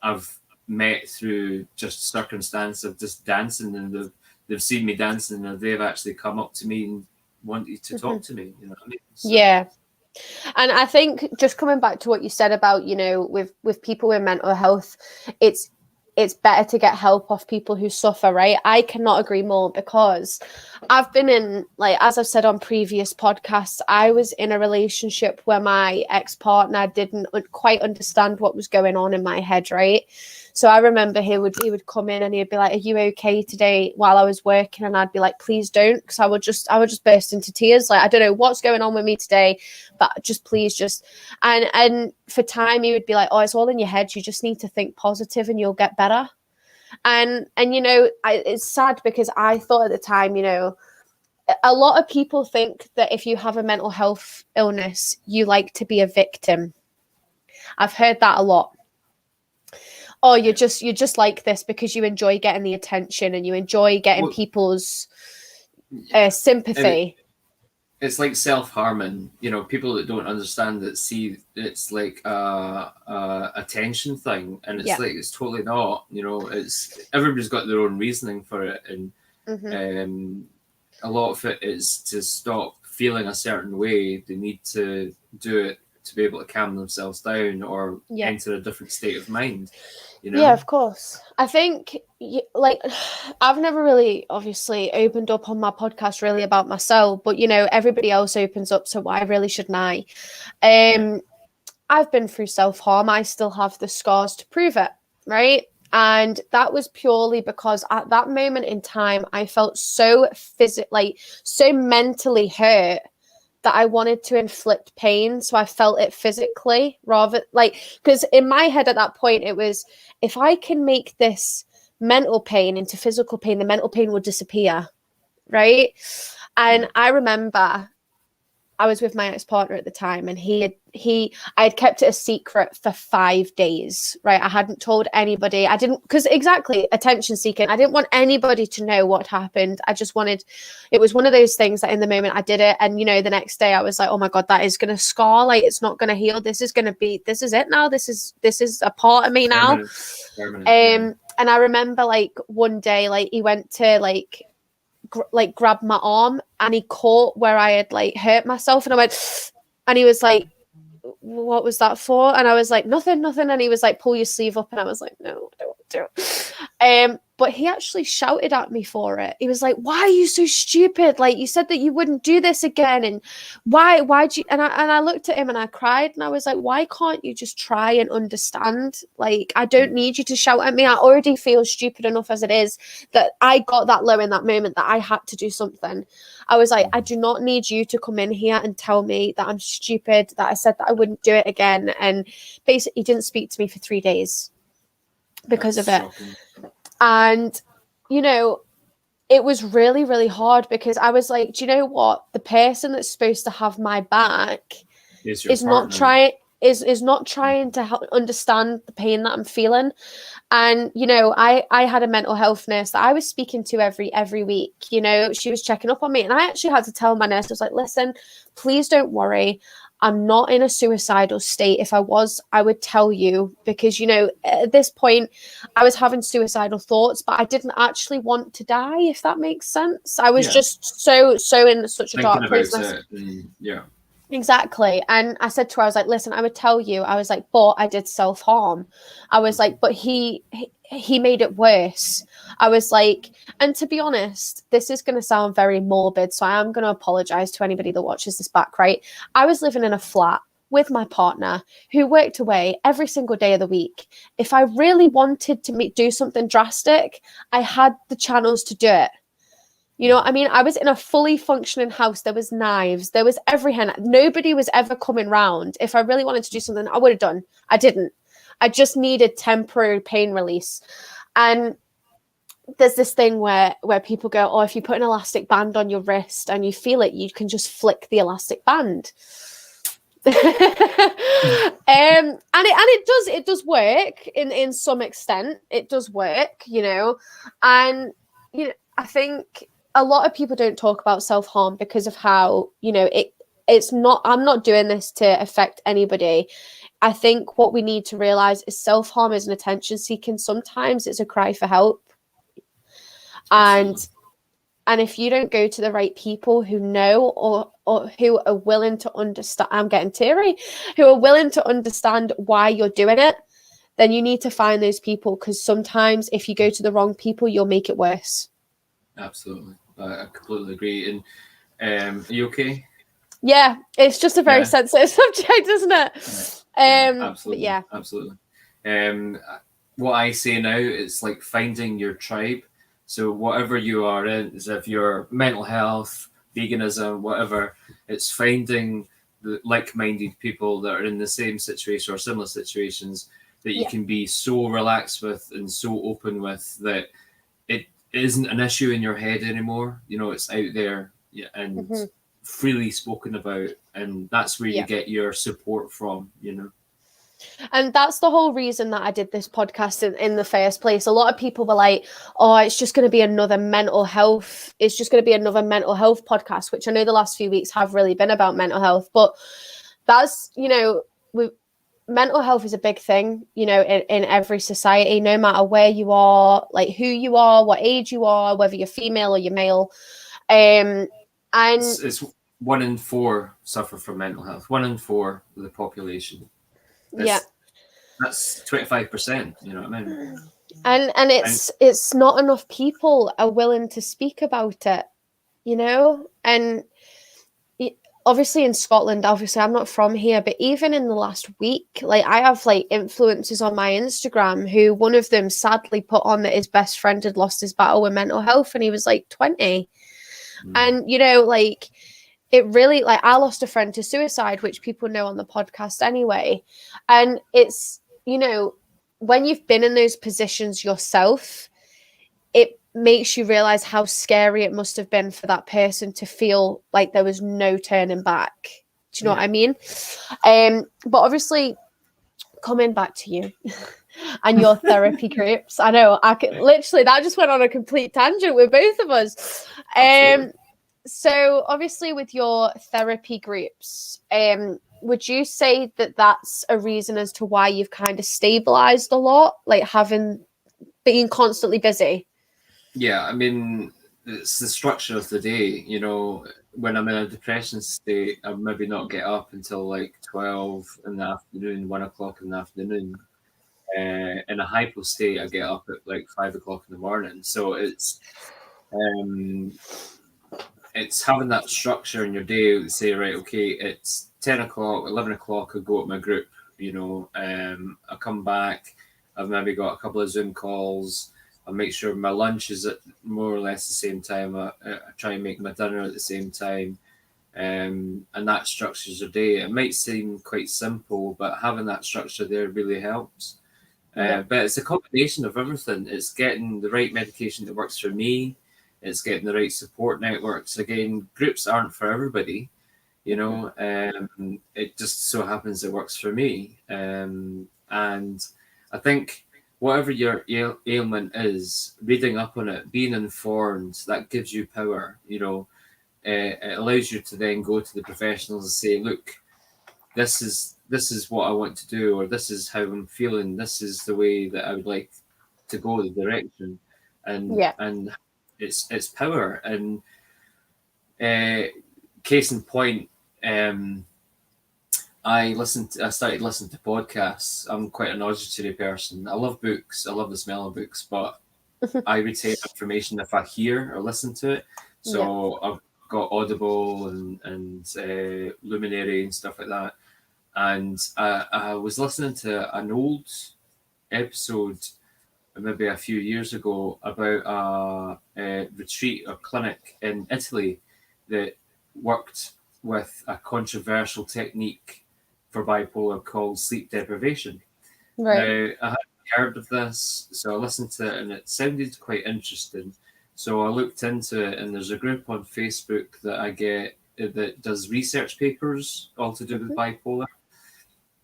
I've met through just circumstance of just dancing, and they've seen me dancing, and they've actually come up to me and wanted to talk to me, you know what I mean? So. Yeah. And I think just coming back to what you said about, you know, with people with mental health, it's better to get help off people who suffer, right? I cannot agree more, because I've been in, like, as I've said on previous podcasts, I was in a relationship where my ex-partner didn't quite understand what was going on in my head, right? So I remember he would come in and he'd be like, "Are you okay today?" while I was working, and I'd be like, "Please don't," because I would just burst into tears. Like, I don't know what's going on with me today, but just please just and for time he would be like, "Oh, it's all in your head. You just need to think positive and you'll get better." And you know, it's sad because I thought at the time, you know, a lot of people think that if you have a mental health illness, you like to be a victim. I've heard that a lot. Oh, you're just like this because you enjoy getting the attention and you enjoy getting people's sympathy. It's like self-harming, people that don't understand it see it's like a attention thing, and it's like it's totally not. It's everybody's got their own reasoning for it, and a lot of it is to stop feeling a certain way. They need to do it to be able to calm themselves down or enter a different state of mind. Yeah, of course. I think, like, I've never really obviously opened up on my podcast really about myself, but everybody else opens up, so why really shouldn't I? I've been through self-harm. I still have the scars to prove it, right? And that was purely because at that moment in time, I felt so so mentally hurt that I wanted to inflict pain. So I felt it physically rather because in my head at that point, it was, if I can make this mental pain into physical pain, the mental pain will disappear. Right. And I remember I was with my ex-partner at the time, and I had kept it a secret for 5 days, right? I hadn't told anybody. I didn't, because exactly, attention seeking. I didn't want anybody to know what happened. I just wanted, it was one of those things that in the moment I did it. And, the next day I was like, oh my God, that is going to scar. Like, it's not going to heal. This is it now. This is a part of me now. Permanent. And I remember one day, he went to grabbed my arm and he caught where I had hurt myself, and I went, and he was like, what was that for? And I was like, nothing. And he was like, pull your sleeve up, and I was like, no, I don't want to do it. But he actually shouted at me for it. He was like, why are you so stupid? Like, you said that you wouldn't do this again, and why'd you? And I looked at him and I cried, and I was like, why can't you just try and understand? Like, I don't need you to shout at me. I already feel stupid enough as it is, that I got that low in that moment that I had to do something. I was like, I do not need you to come in here and tell me that I'm stupid, that I said that I wouldn't do it again. And basically he didn't speak to me for 3 days because of it. Shocking. And, it was really, really hard, because I was like, do you know what? The person that's supposed to have my back is not trying to understand the pain that I'm feeling. And, I had a mental health nurse that I was speaking to every week. She was checking up on me, and I actually had to tell my nurse, I was like, listen, please don't worry. I'm not in a suicidal state. If I was, I would tell you, because, at this point I was having suicidal thoughts, but I didn't actually want to die, if that makes sense. I was just so in such a dark place. Yeah. Exactly. And I said to her, I was like, listen, I would tell you. I was like, but I did self-harm. I was like, but he made it worse. I was like, and to be honest, this is going to sound very morbid, so I am going to apologize to anybody that watches this back, right? I was living in a flat with my partner who worked away every single day of the week. If I really wanted to do something drastic, I had the channels to do it. You know what I mean? I was in a fully functioning house. There was knives. There was everything. Nobody was ever coming round. If I really wanted to do something, I would have done. I didn't. I just needed temporary pain release. And there's this thing where people go, oh, if you put an elastic band on your wrist and you feel it, you can just flick the elastic band. And it does work in some extent. It does work, and I think a lot of people don't talk about self-harm because of how, it's not, I'm not doing this to affect anybody. I think what we need to realize is self-harm is an attention seeking. Sometimes it's a cry for help. And if you don't go to the right people who know or who are willing to understand, I'm getting teary, who are willing to understand why you're doing it, then you need to find those people, because sometimes if you go to the wrong people, you'll make it worse. Absolutely. I completely agree. And are you okay? Yeah, it's just a very sensitive subject, isn't it? Absolutely. Yeah. Absolutely. What I say now is like finding your tribe. So whatever you are in, as if you're mental health, veganism, whatever, it's finding the like-minded people that are in the same situation or similar situations that you can be so relaxed with and so open with that it isn't an issue in your head anymore. It's out there and freely spoken about, and that's where you get your support from, you know. And that's the whole reason that I did this podcast in the first place. A lot of people were like, oh, it's just going to be another mental health. It's just going to be another mental health podcast, which I know the last few weeks have really been about mental health. But that's, you know, mental health is a big thing, you know, in every society, no matter where you are, like who you are, what age you are, whether you're female or you're male. And it's 1 in 4 suffer from mental health. 1 in 4 of the population. That's 25%. You know what I mean? And it's not enough people are willing to speak about it, you know. And obviously in Scotland, obviously I'm not from here, but even in the last week, like I have like influencers on my Instagram who one of them sadly put on that his best friend had lost his battle with mental health and he was like 20. And you know, like it really, like I lost a friend to suicide, which people know on the podcast anyway. And it's, you know, when you've been in those positions yourself, it makes you realize how scary it must have been for that person to feel like there was no turning back. Do you know what I mean? But obviously, coming back to you and your therapy groups, I know I could literally, that just went on a complete tangent with both of us. So obviously with your therapy groups, would you say that that's a reason as to why you've kind of stabilized a lot, like being constantly busy? Yeah, I mean, it's the structure of the day, you know. When I'm in a depression state, I maybe not get up until like 12 in the afternoon, 1 o'clock in the afternoon. In a hypo state, I get up at like 5 o'clock in the morning. So it's having that structure in your day. Say, right, okay, it's 10 o'clock, 11 o'clock, I go at my group, you know. I come back, I've maybe got a couple of Zoom calls. I make sure my lunch is at more or less the same time. I try and make my dinner at the same time. And that structures your day. It might seem quite simple, but having that structure there really helps. But it's a combination of everything. It's getting the right medication that works for me. It's getting the right support networks. Again, groups aren't for everybody, you know. It just so happens it works for me. And I think whatever your ailment is, reading up on it, being informed, that gives you power, you know. It allows you to then go to the professionals and say, look, this is what I want to do, or this is how I'm feeling, this is the way that I would like to go, the direction. And it's power. And case in point, I started listening to podcasts. I'm quite an auditory person. I love books. I love the smell of books, but I retain information if I hear or listen to it. So I've got Audible and Luminary and stuff like that. And I was listening to an old episode maybe a few years ago about a retreat or clinic in Italy that worked with a controversial technique for bipolar called sleep deprivation. Right. Now, I hadn't heard of this, so I listened to it and it sounded quite interesting. So I looked into it, and there's a group on Facebook that I get that does research papers all to do with bipolar.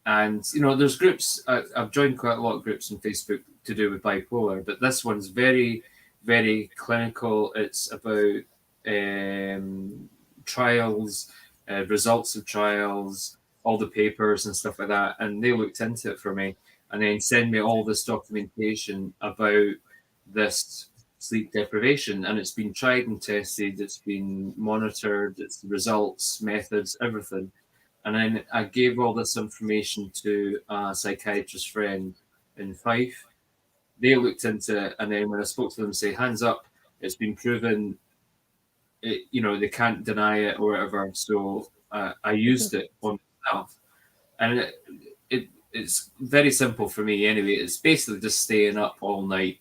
And, you know, there's groups, I've joined quite a lot of groups on Facebook to do with bipolar, but this one's very, very clinical. It's about trials, results of trials, all the papers and stuff like that. And they looked into it for me and then send me all this documentation about this sleep deprivation. And it's been tried and tested. It's been monitored. It's the results, methods, everything. And then I gave all this information to a psychiatrist friend in Fife. They looked into it, and then when I spoke to them, say, hands up, it's been proven, you know, they can't deny it or whatever. So I used it on myself. And it's very simple for me anyway. It's basically just staying up all night,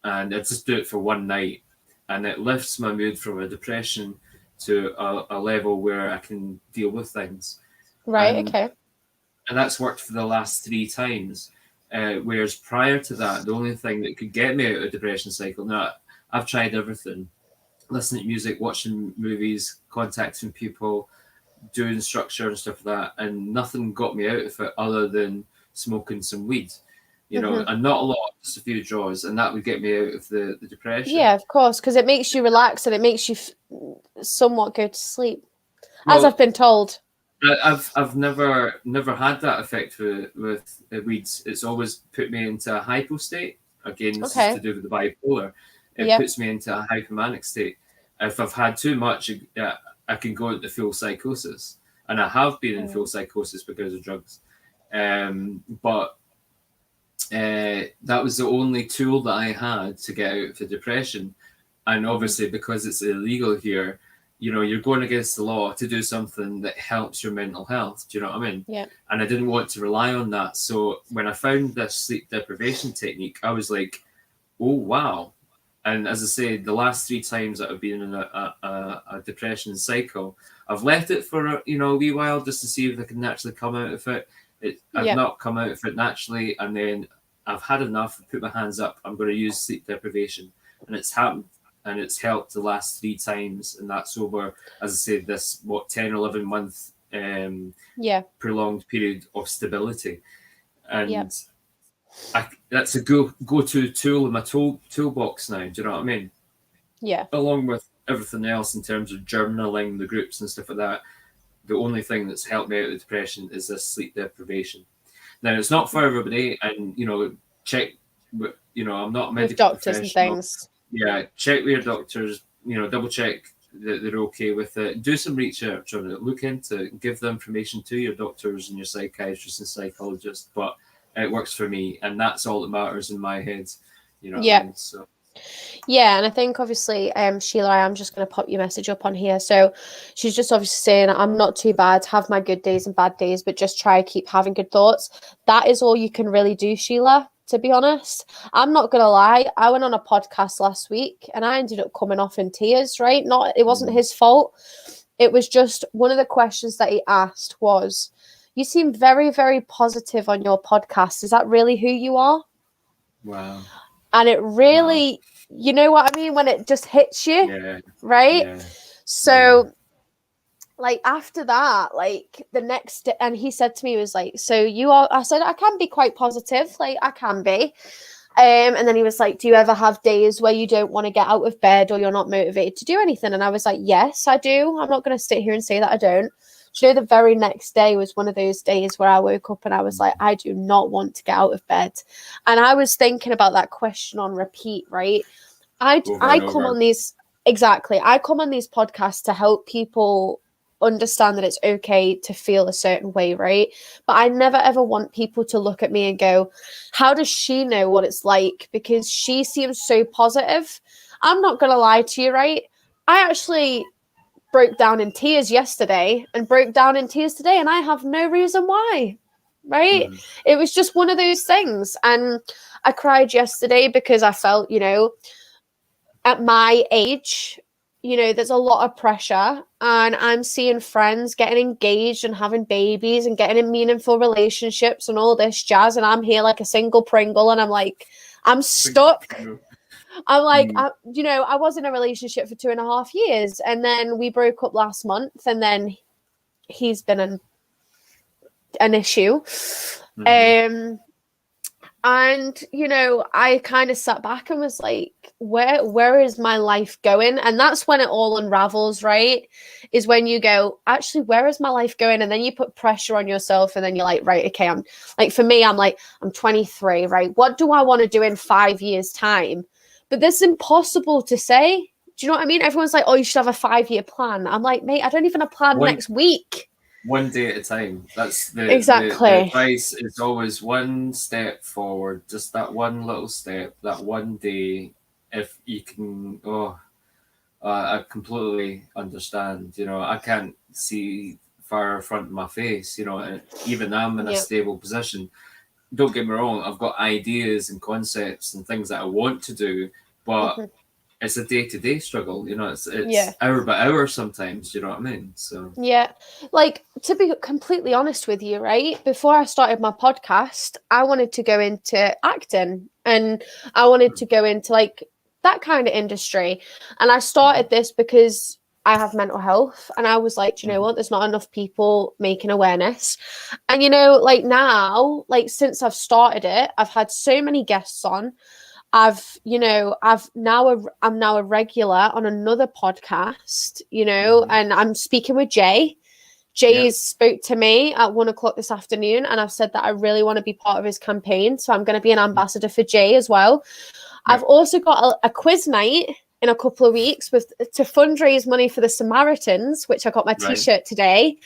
and I just do it for one night, and it lifts my mood from a depression to a level where I can deal with things. Right, okay. And that's worked for the last 3 times. Whereas prior to that, the only thing that could get me out of a depression cycle, now I've tried everything, listening to music, watching movies, contacting people, doing structure and stuff like that, and nothing got me out of it other than smoking some weed, and not a lot, just a few draws, and that would get me out of the depression. Yeah, of course, because it makes you relax and it makes you somewhat go to sleep, as Well, I've been told. I've never had that effect with weeds. It's always put me into a hypo state. Again, this is to do with the bipolar. It puts me into a hypomanic state. If I've had too much, I can go into full psychosis, and I have been in full psychosis because of drugs. But that was the only tool that I had to get out of the depression. And obviously, because it's illegal here, you're going against the law to do something that helps your mental health. Do you know what I mean? Yeah. And I didn't want to rely on that. So when I found this sleep deprivation technique, I was like, oh, wow. And as I say, the last 3 times that I've been in a depression cycle, I've left it for a wee while just to see if I can naturally come out of it. I've not come out of it naturally, and then I've had enough. Put my hands up. I'm going to use sleep deprivation, and it's happened, and it's helped the last 3 times, and that's over, as I said, this 10 or 11 month prolonged period of stability, and that's a go-to tool in my toolbox now. Do you know what I mean? Yeah. Along with everything else in terms of journaling, the groups and stuff like that, the only thing that's helped me out of depression is this sleep deprivation. Now, it's not for everybody, and check. I'm not a medical with doctors professional. and things. Yeah, check with your doctors. Double check that they're okay with it. Do some research on it. Look into it. Give the information to your doctors and your psychiatrists and psychologists. But it works for me, and that's all that matters in my head. What I mean? So. Yeah, and I think obviously, Sheila, I am just going to pop your message up on here. So she's just obviously saying, I'm not too bad, have my good days and bad days, but just try to keep having good thoughts. That is all you can really do, Sheila, to be honest. I'm not going to lie. I went on a podcast last week and I ended up coming off in tears, right? It wasn't his fault. It was just one of the questions that he asked was, you seem very, very positive on your podcast. Is that really who you are? Wow. And it really, you know what I mean? When it just hits you, right? Yeah. So, like, after that, like, the next day, and he said to me, he was like, so you are, I said, I can be quite positive. Like, I can be. And then he was like, do you ever have days where you don't want to get out of bed or you're not motivated to do anything? And I was like, yes, I do. I'm not going to sit here and say that I don't. Do you know, the very next day was one of those days where I woke up and I was like, I do not want to get out of bed. And I was thinking about that question on repeat, right? I come on these, I come on these podcasts to help people understand that it's okay to feel a certain way, right? But I never ever want people to look at me and go, how does she know what it's like? Because she seems so positive. I'm not going to lie to you, right? I actually broke down in tears yesterday and broke down in tears today, and I have no reason why, right? It was just one of those things. And I cried yesterday because I felt, at my age, there's a lot of pressure, and I'm seeing friends getting engaged and having babies and getting in meaningful relationships and all this jazz, and I'm here like a single Pringle, and I'm like, I'm stuck. I'm like, I was in a relationship for 2.5 years, and then we broke up last month, and then he's been an issue. And I kind of sat back and was like, where is my life going? And that's when it all unravels, right? Is when you go, actually, where is my life going? And then you put pressure on yourself, and then you're like, right, okay, I'm like, for me, I'm like, I'm 23, right? What do I want to do in 5 years' time? But that's impossible to say. Do you know what I mean? Everyone's like, oh, you should have a 5-year plan. I'm like, mate, I don't even have a plan next week. One day at a time. That's the advice is always one step forward, just that one little step, that one day. If you can, I completely understand. I can't see far in front of my face. Even I'm in a stable position. Don't get me wrong, I've got ideas and concepts and things that I want to do, but it's a day-to-day struggle. It's hour by hour sometimes. You know what I mean? So like, to be completely honest with you, right, before I started my podcast, I wanted to go into acting, and I wanted to go into like that kind of industry. And I started this because I have mental health, and I was like, do you know what? There's not enough people making awareness. And, you know, like now, like since I've started it, I've had so many guests on. I'm now a regular on another podcast, you know, and I'm speaking with Jay. Jay's spoke to me at 1:00 this afternoon, and I've said that I really want to be part of his campaign. So I'm going to be an ambassador for Jay as well. I've also got a quiz night in a couple of weeks to fundraise money for the Samaritans, which I got my t-shirt today.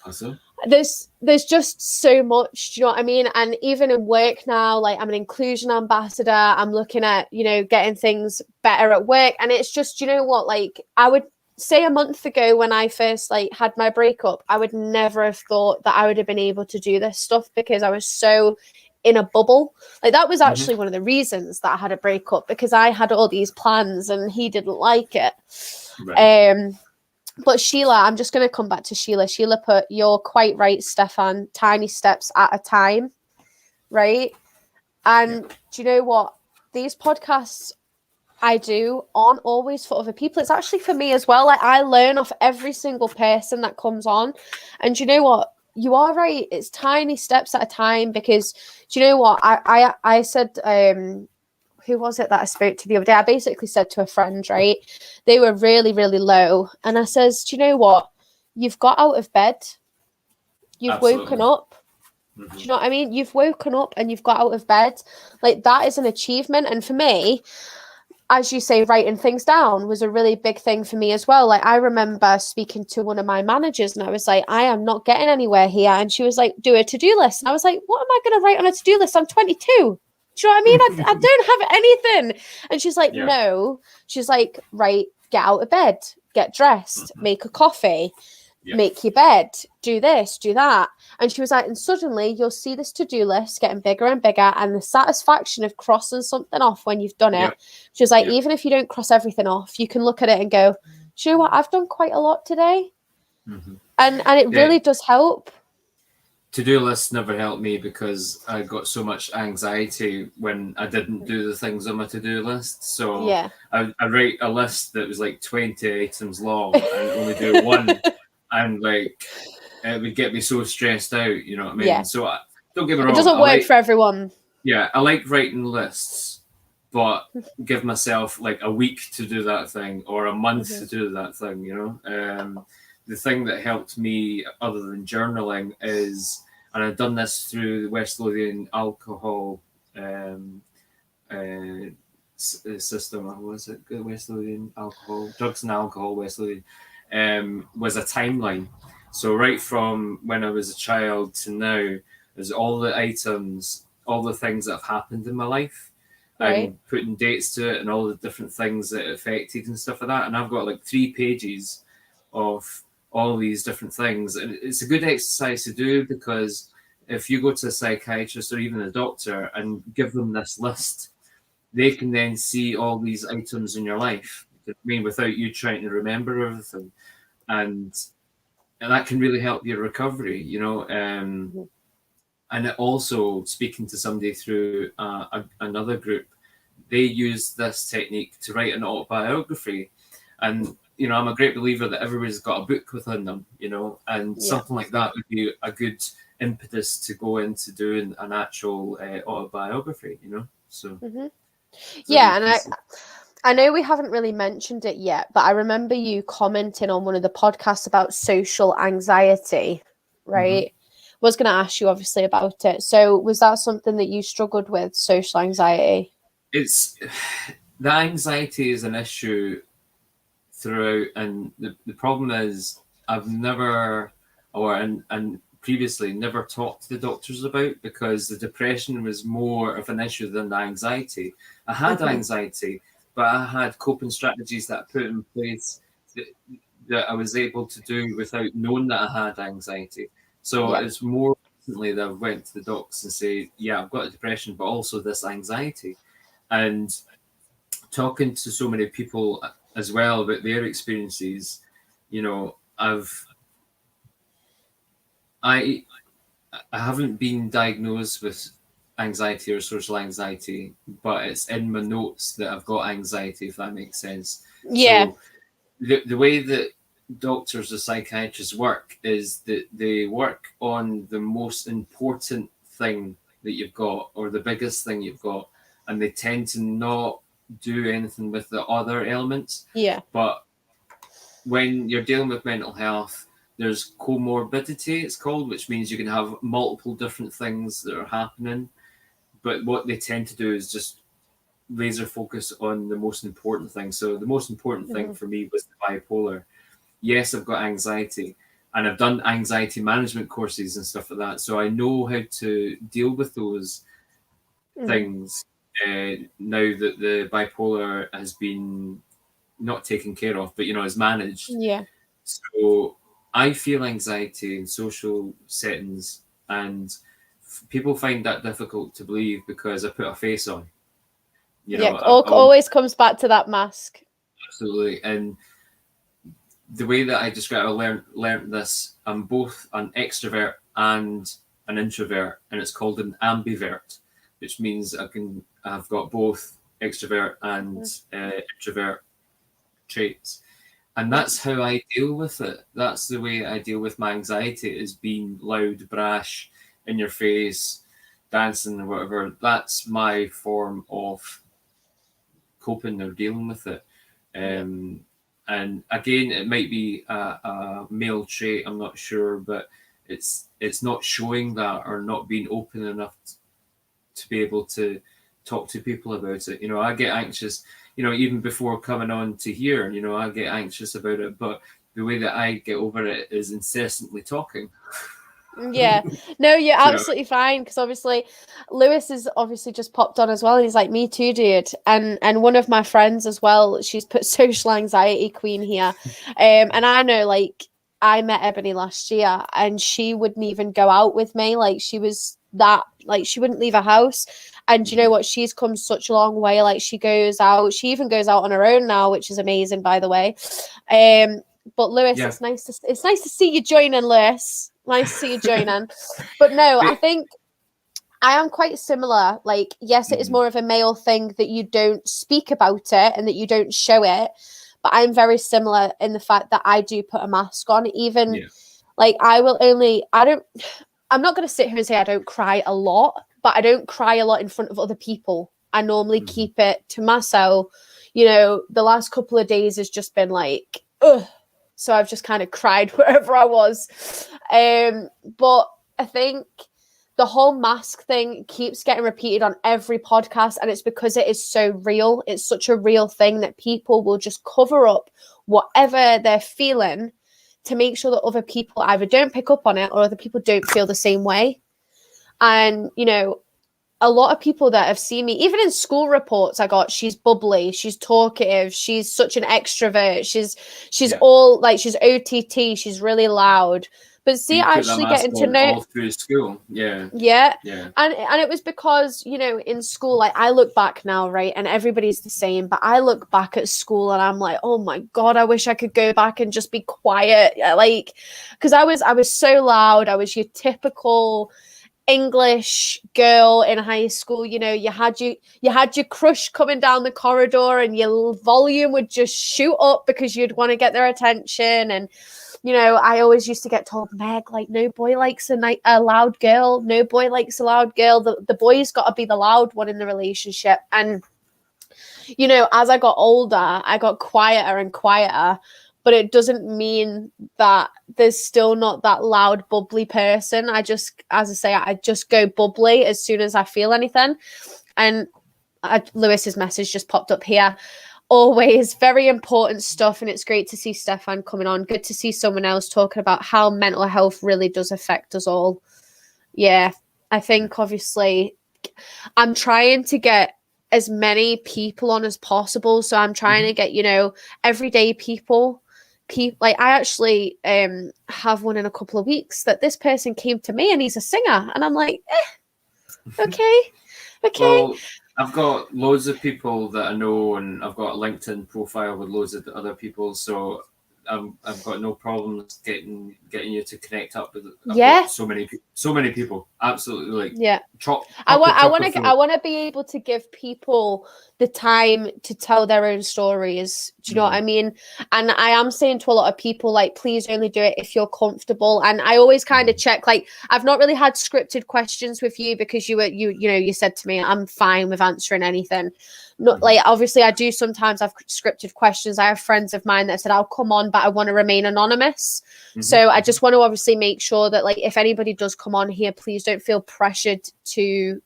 Awesome. There's just so much, do you know what I mean? And even in work now, like I'm an inclusion ambassador. I'm looking at, you know, getting things better at work. And it's just, you know what, like I would say a month ago when I first like had my breakup, I would never have thought that I would have been able to do this stuff because I was so in a bubble. Like that was actually one of the reasons that I had a breakup, because I had all these plans and he didn't like it. But Sheila, I'm just going to come back to Sheila. Sheila put, you're quite right, Stefan, tiny steps at a time, right? And do you know what? These podcasts I do aren't always for other people. It's actually for me as well. Like I learn off every single person that comes on. And do you know what? You are right. It's tiny steps at a time, because do you know what? I said, who was it that I spoke to the other day? I basically said to a friend, right? They were really, really low. And I says, do you know what? You've got out of bed. You've woken up. Do you know what I mean? You've woken up and you've got out of bed. Like that is an achievement. And for me, as you say, writing things down was a really big thing for me as well. Like I remember speaking to one of my managers and I was like, I am not getting anywhere here. And she was like, do a to-do list. And I was like, what am I going to write on a to-do list? I'm 22. Do you know what I mean? I don't have anything. And she's like, no. She's like, right, get out of bed, get dressed, make a coffee, make your bed, do this, do that. And she was like, and suddenly you'll see this to-do list getting bigger and bigger, and the satisfaction of crossing something off when you've done it. She was like, even if you don't cross everything off, you can look at it and go, do you know what? I've done quite a lot today. And it really does help. To-do lists never helped me because I got so much anxiety when I didn't do the things on my to-do list. So I write a list that was like 20 items long and only do one, and like it would get me so stressed out. You know what I mean? So don't get me wrong. It doesn't work for everyone. Yeah, I like writing lists, but give myself like a week to do that thing or a month to do that thing. You know. The thing that helped me, other than journaling, is, and I've done this through the West Lothian alcohol system. What was it? West Lothian alcohol, drugs and alcohol. West Lothian was a timeline. So right from when I was a child to now, there's all the items, all the things that have happened in my life, and putting dates to it, and all the different things that it affected and stuff like that. And I've got like 3 pages of all these different things, and it's a good exercise to do, because if you go to a psychiatrist or even a doctor and give them this list, they can then see all these items in your life, I mean, without you trying to remember everything, and that can really help your recovery, you know. And it also, speaking to somebody through another group, they use this technique to write an autobiography. And you know, I'm a great believer that everybody's got a book within them, you know, and something like that would be a good impetus to go into doing an actual autobiography, you know. So and I know we haven't really mentioned it yet, but I remember you commenting on one of the podcasts about social anxiety, right? Was going to ask you obviously about it. So was that something that you struggled with, social anxiety? It's the anxiety is an issue throughout, and the problem is I've never, and previously never talked to the doctors about, because the depression was more of an issue than the anxiety. I had anxiety, but I had coping strategies that I put in place that I was able to do without knowing that I had anxiety. So it's more recently that I went to the docs and say, I've got a depression, but also this anxiety. And talking to so many people as well about their experiences, you know, I haven't been diagnosed with anxiety or social anxiety, but it's in my notes that I've got anxiety, if that makes sense. Yeah. So the way that doctors or psychiatrists work is that they work on the most important thing that you've got, or the biggest thing you've got, and they tend to not do anything with the other elements. Yeah. But when you're dealing with mental health, there's comorbidity, it's called, which means you can have multiple different things that are happening. But what they tend to do is just laser focus on the most important thing. So the most important thing for me was the bipolar. Yes, I've got anxiety, and I've done anxiety management courses and stuff like that. So I know how to deal with those things now that the bipolar has been not taken care of, but is managed. Yeah. So I feel anxiety in social settings, and people find that difficult to believe because I put a face on. Always comes back to that mask. Absolutely. And the way that I describe, I learned this. I'm both an extrovert and an introvert, and it's called an ambivert, which means I've got both extrovert and introvert traits. And that's how I deal with it. That's the way I deal with my anxiety, is being loud, brash, in your face, dancing or whatever. That's my form of coping or dealing with it. And again, it might be a male trait, I'm not sure, but it's not showing that, or not being open enough to be able to talk to people about it. I get anxious, even before coming on to here, I get anxious about it, but the way that I get over it is incessantly talking. Yeah, no, you're absolutely fine, because obviously Lewis is obviously just popped on as well, and he's like, me too, dude. And one of my friends as well, she's put social anxiety queen here. And I know, like, I met Ebony last year, and she wouldn't even go out with me. Like, she was that, like, she wouldn't leave her house. And you know what? She's come such a long way. Like, she goes out. She even goes out on her own now, which is amazing, by the way. But Lewis, it's nice to see you joining, Lewis. Nice to see you joining. But no, I think I am quite similar. Like, yes, it is more of a male thing that you don't speak about it and that you don't show it. But I'm very similar in the fact that I do put a mask on. Even like I'm not going to sit here and say I don't cry a lot, but I don't cry a lot in front of other people. I normally keep it to myself. The last couple of days has just been like, ugh. So I've just kind of cried wherever I was. But I think the whole mask thing keeps getting repeated on every podcast, and it's because it is so real. It's such a real thing that people will just cover up whatever they're feeling to make sure that other people either don't pick up on it or other people don't feel the same way. And, a lot of people that have seen me, even in school reports, I got, she's bubbly, she's talkative, she's such an extrovert, she's all like, she's OTT, she's really loud. But see, actually getting to know all through school, and it was because in school, like, I look back now, right, and everybody's the same, but I look back at school and I'm like, oh my god, I wish I could go back and just be quiet, like, because I was so loud. I was your typical English girl in high school. You had your crush coming down the corridor and your volume would just shoot up because you'd want to get their attention. And I always used to get told, Meg, like, no boy likes a loud girl. No boy likes a loud girl. The boy's got to be the loud one in the relationship. And as I got older, I got quieter and quieter. But it doesn't mean that there's still not that loud, bubbly person. I just go bubbly as soon as I feel anything. And Lewis's message just popped up here. Always very important stuff. And it's great to see Stefan coming on. Good to see someone else talking about how mental health really does affect us all. Yeah, I think obviously I'm trying to get as many people on as possible. So I'm trying to get, everyday people. Like, I actually have one in a couple of weeks that this person came to me and he's a singer, and I'm like, okay. Well, I've got loads of people that I know, and I've got a LinkedIn profile with loads of other people, so I've got no problems getting you to connect up with. I've Yeah. got so many people, absolutely, like, Yeah. chop. I want to be able to give people the time to tell their own stories. Do you know what I mean? And I am saying to a lot of people, like, please only do it if you're comfortable. And I always kind of check, like, I've not really had scripted questions with you because you said to me, I'm fine with answering anything. Not like, obviously I do sometimes have scripted questions. I have friends of mine that said, I'll come on, but I want to remain anonymous. So I just want to obviously make sure that, like, if anybody does come on here, please don't feel pressured to,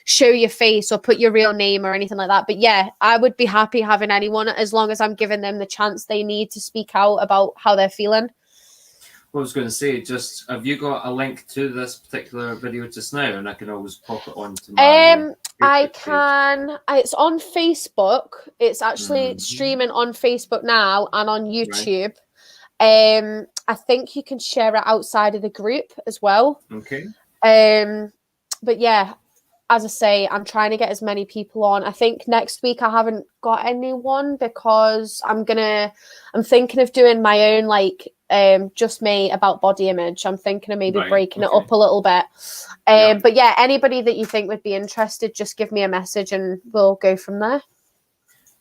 show your face or put your real name or anything like that. But yeah, I would be happy having anyone as long as I'm giving them the chance they need to speak out about how they're feeling. Well, I was going to say, just, have you got a link to this particular video just now, and I can always pop it onto my I can. It's on Facebook. It's actually streaming on Facebook now and on YouTube. Right. I think you can share it outside of the group as well. Okay. But yeah, as I say, I'm trying to get as many people on. I think next week I haven't got anyone because I'm thinking of doing my own, like, just me about body image. I'm thinking of maybe breaking it up a little bit. But yeah, anybody that you think would be interested, just give me a message and we'll go from there.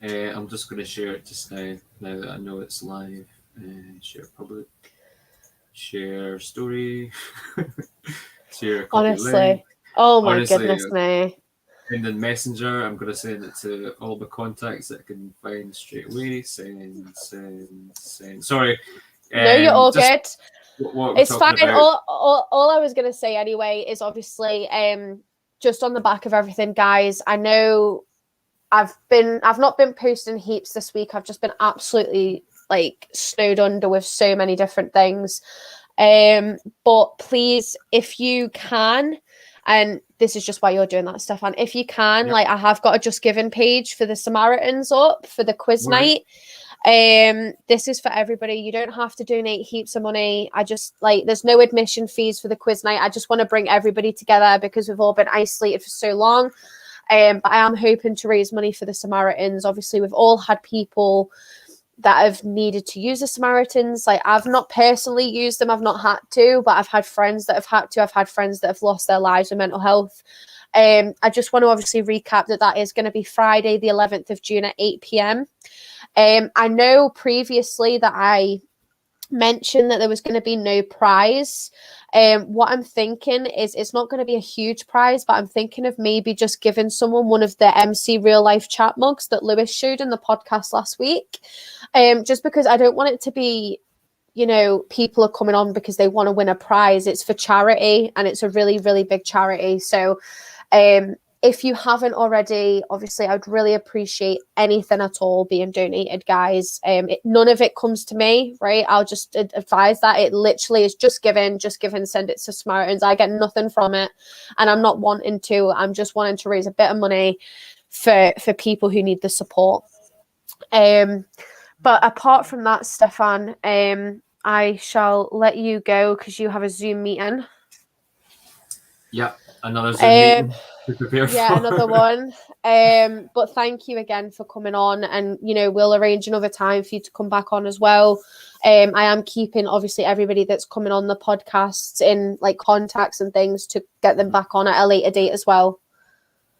I'm just going to share it just now that I know it's live. Share public, share story, share copy link. Oh my goodness me. And then Messenger, I'm going to send it to all the contacts that I can find straight away. Send. Sorry. No, you're all good. It's fine. All I was going to say anyway is obviously just on the back of everything, guys, I know I've not been posting heaps this week. I've just been absolutely, like, snowed under with so many different things. But please, if you can, and this is just why you're doing that, Stefan, if you can, like, I have got a Just Giving page for the Samaritans up for the quiz night. This is for everybody. You don't have to donate heaps of money. I just, like, there's no admission fees for the quiz night. I just want to bring everybody together because we've all been isolated for so long. But I am hoping to raise money for the Samaritans. Obviously, we've all had people that have needed to use the Samaritans. Like, I've not personally used them. I've not had to, but I've had friends that have had to. I've had friends that have lost their lives with mental health. I just want to obviously recap that is going to be Friday, the 11th of June at 8 p.m. I know previously that I mentioned that there was going to be no prize. What I'm thinking is it's not going to be a huge prize, but I'm thinking of maybe just giving someone one of the MC real life chat mugs that Lewis showed in the podcast last week. Just because I don't want it to be, people are coming on because they want to win a prize. It's for charity and it's a really, really big charity. So, if you haven't already, obviously, I'd really appreciate anything at all being donated, guys. None of it comes to me, right? I'll just advise that it literally is just given, send it to Samaritans. I get nothing from it, and I'm not wanting to. I'm just wanting to raise a bit of money for people who need the support. But apart from that, Stefan, I shall let you go because you have a Zoom meeting. Yeah, another Zoom meeting. Another one. But thank you again for coming on, and we'll arrange another time for you to come back on as well. I am keeping obviously everybody that's coming on the podcasts in, like, contacts and things to get them back on at a later date as well.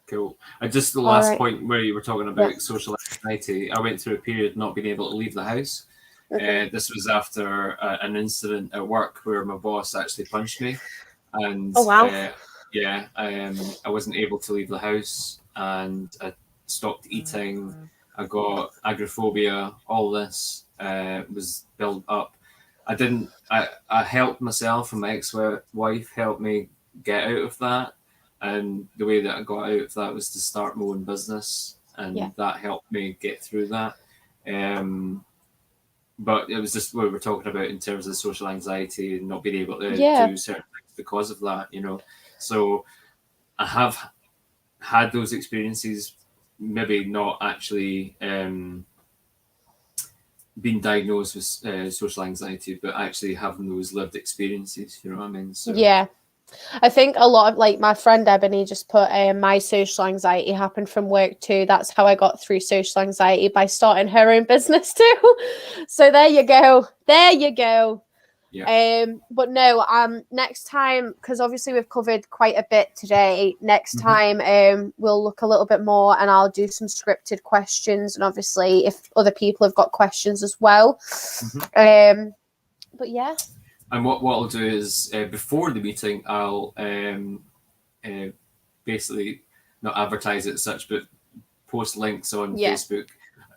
Cool. And just the last point where you were talking about social anxiety, I went through a period not being able to leave the house. This was after an incident at work where my boss actually punched me, and I wasn't able to leave the house, and I stopped eating. I got agoraphobia. All this was built up. I helped myself, and my ex-wife helped me get out of that. And the way that I got out of that was to start my own business, and that helped me get through that. But it was just what we were talking about in terms of social anxiety and not being able to do certain things because of that, So I have had those experiences, maybe not actually being diagnosed with social anxiety, but actually having those lived experiences, you know what I mean? So, I think a lot of like my friend Ebony just put my social anxiety happened from work too. That's how I got through social anxiety, by starting her own business too. So there you go. There you go. Yeah. But no, next time, because obviously we've covered quite a bit today. Next time, we'll look a little bit more, and I'll do some scripted questions, and obviously if other people have got questions as well. But yeah. And what I'll do is before the meeting, I'll basically not advertise it as such, but post links on Facebook,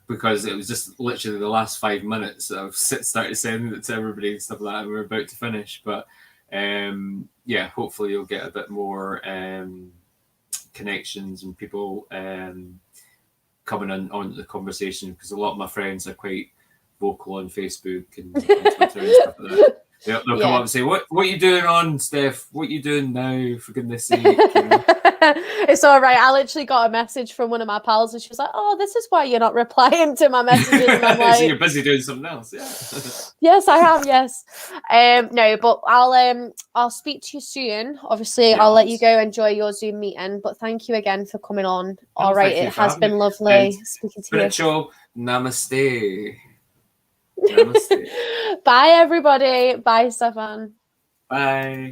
because it was just literally the last 5 minutes that I've started sending it to everybody and stuff like that, and we're about to finish. But yeah, hopefully you'll get a bit more connections and people coming on the conversation, because a lot of my friends are quite vocal on Facebook and Twitter and stuff like that. They'll come up and say, what are you doing on, Steph? What are you doing now, for goodness sake? You know? It's all right. I literally got a message from one of my pals, and she was like, oh, this is why you're not replying to my messages. And I'm like, so you're busy doing something else, yeah. Yes, I am, yes. No, but I'll speak to you soon. Obviously, I'll let you go enjoy your Zoom meeting, but thank you again for coming on. All right, it has been lovely speaking to you. Spiritual namaste. Namaste. Bye, everybody. Bye, Stefan. Bye.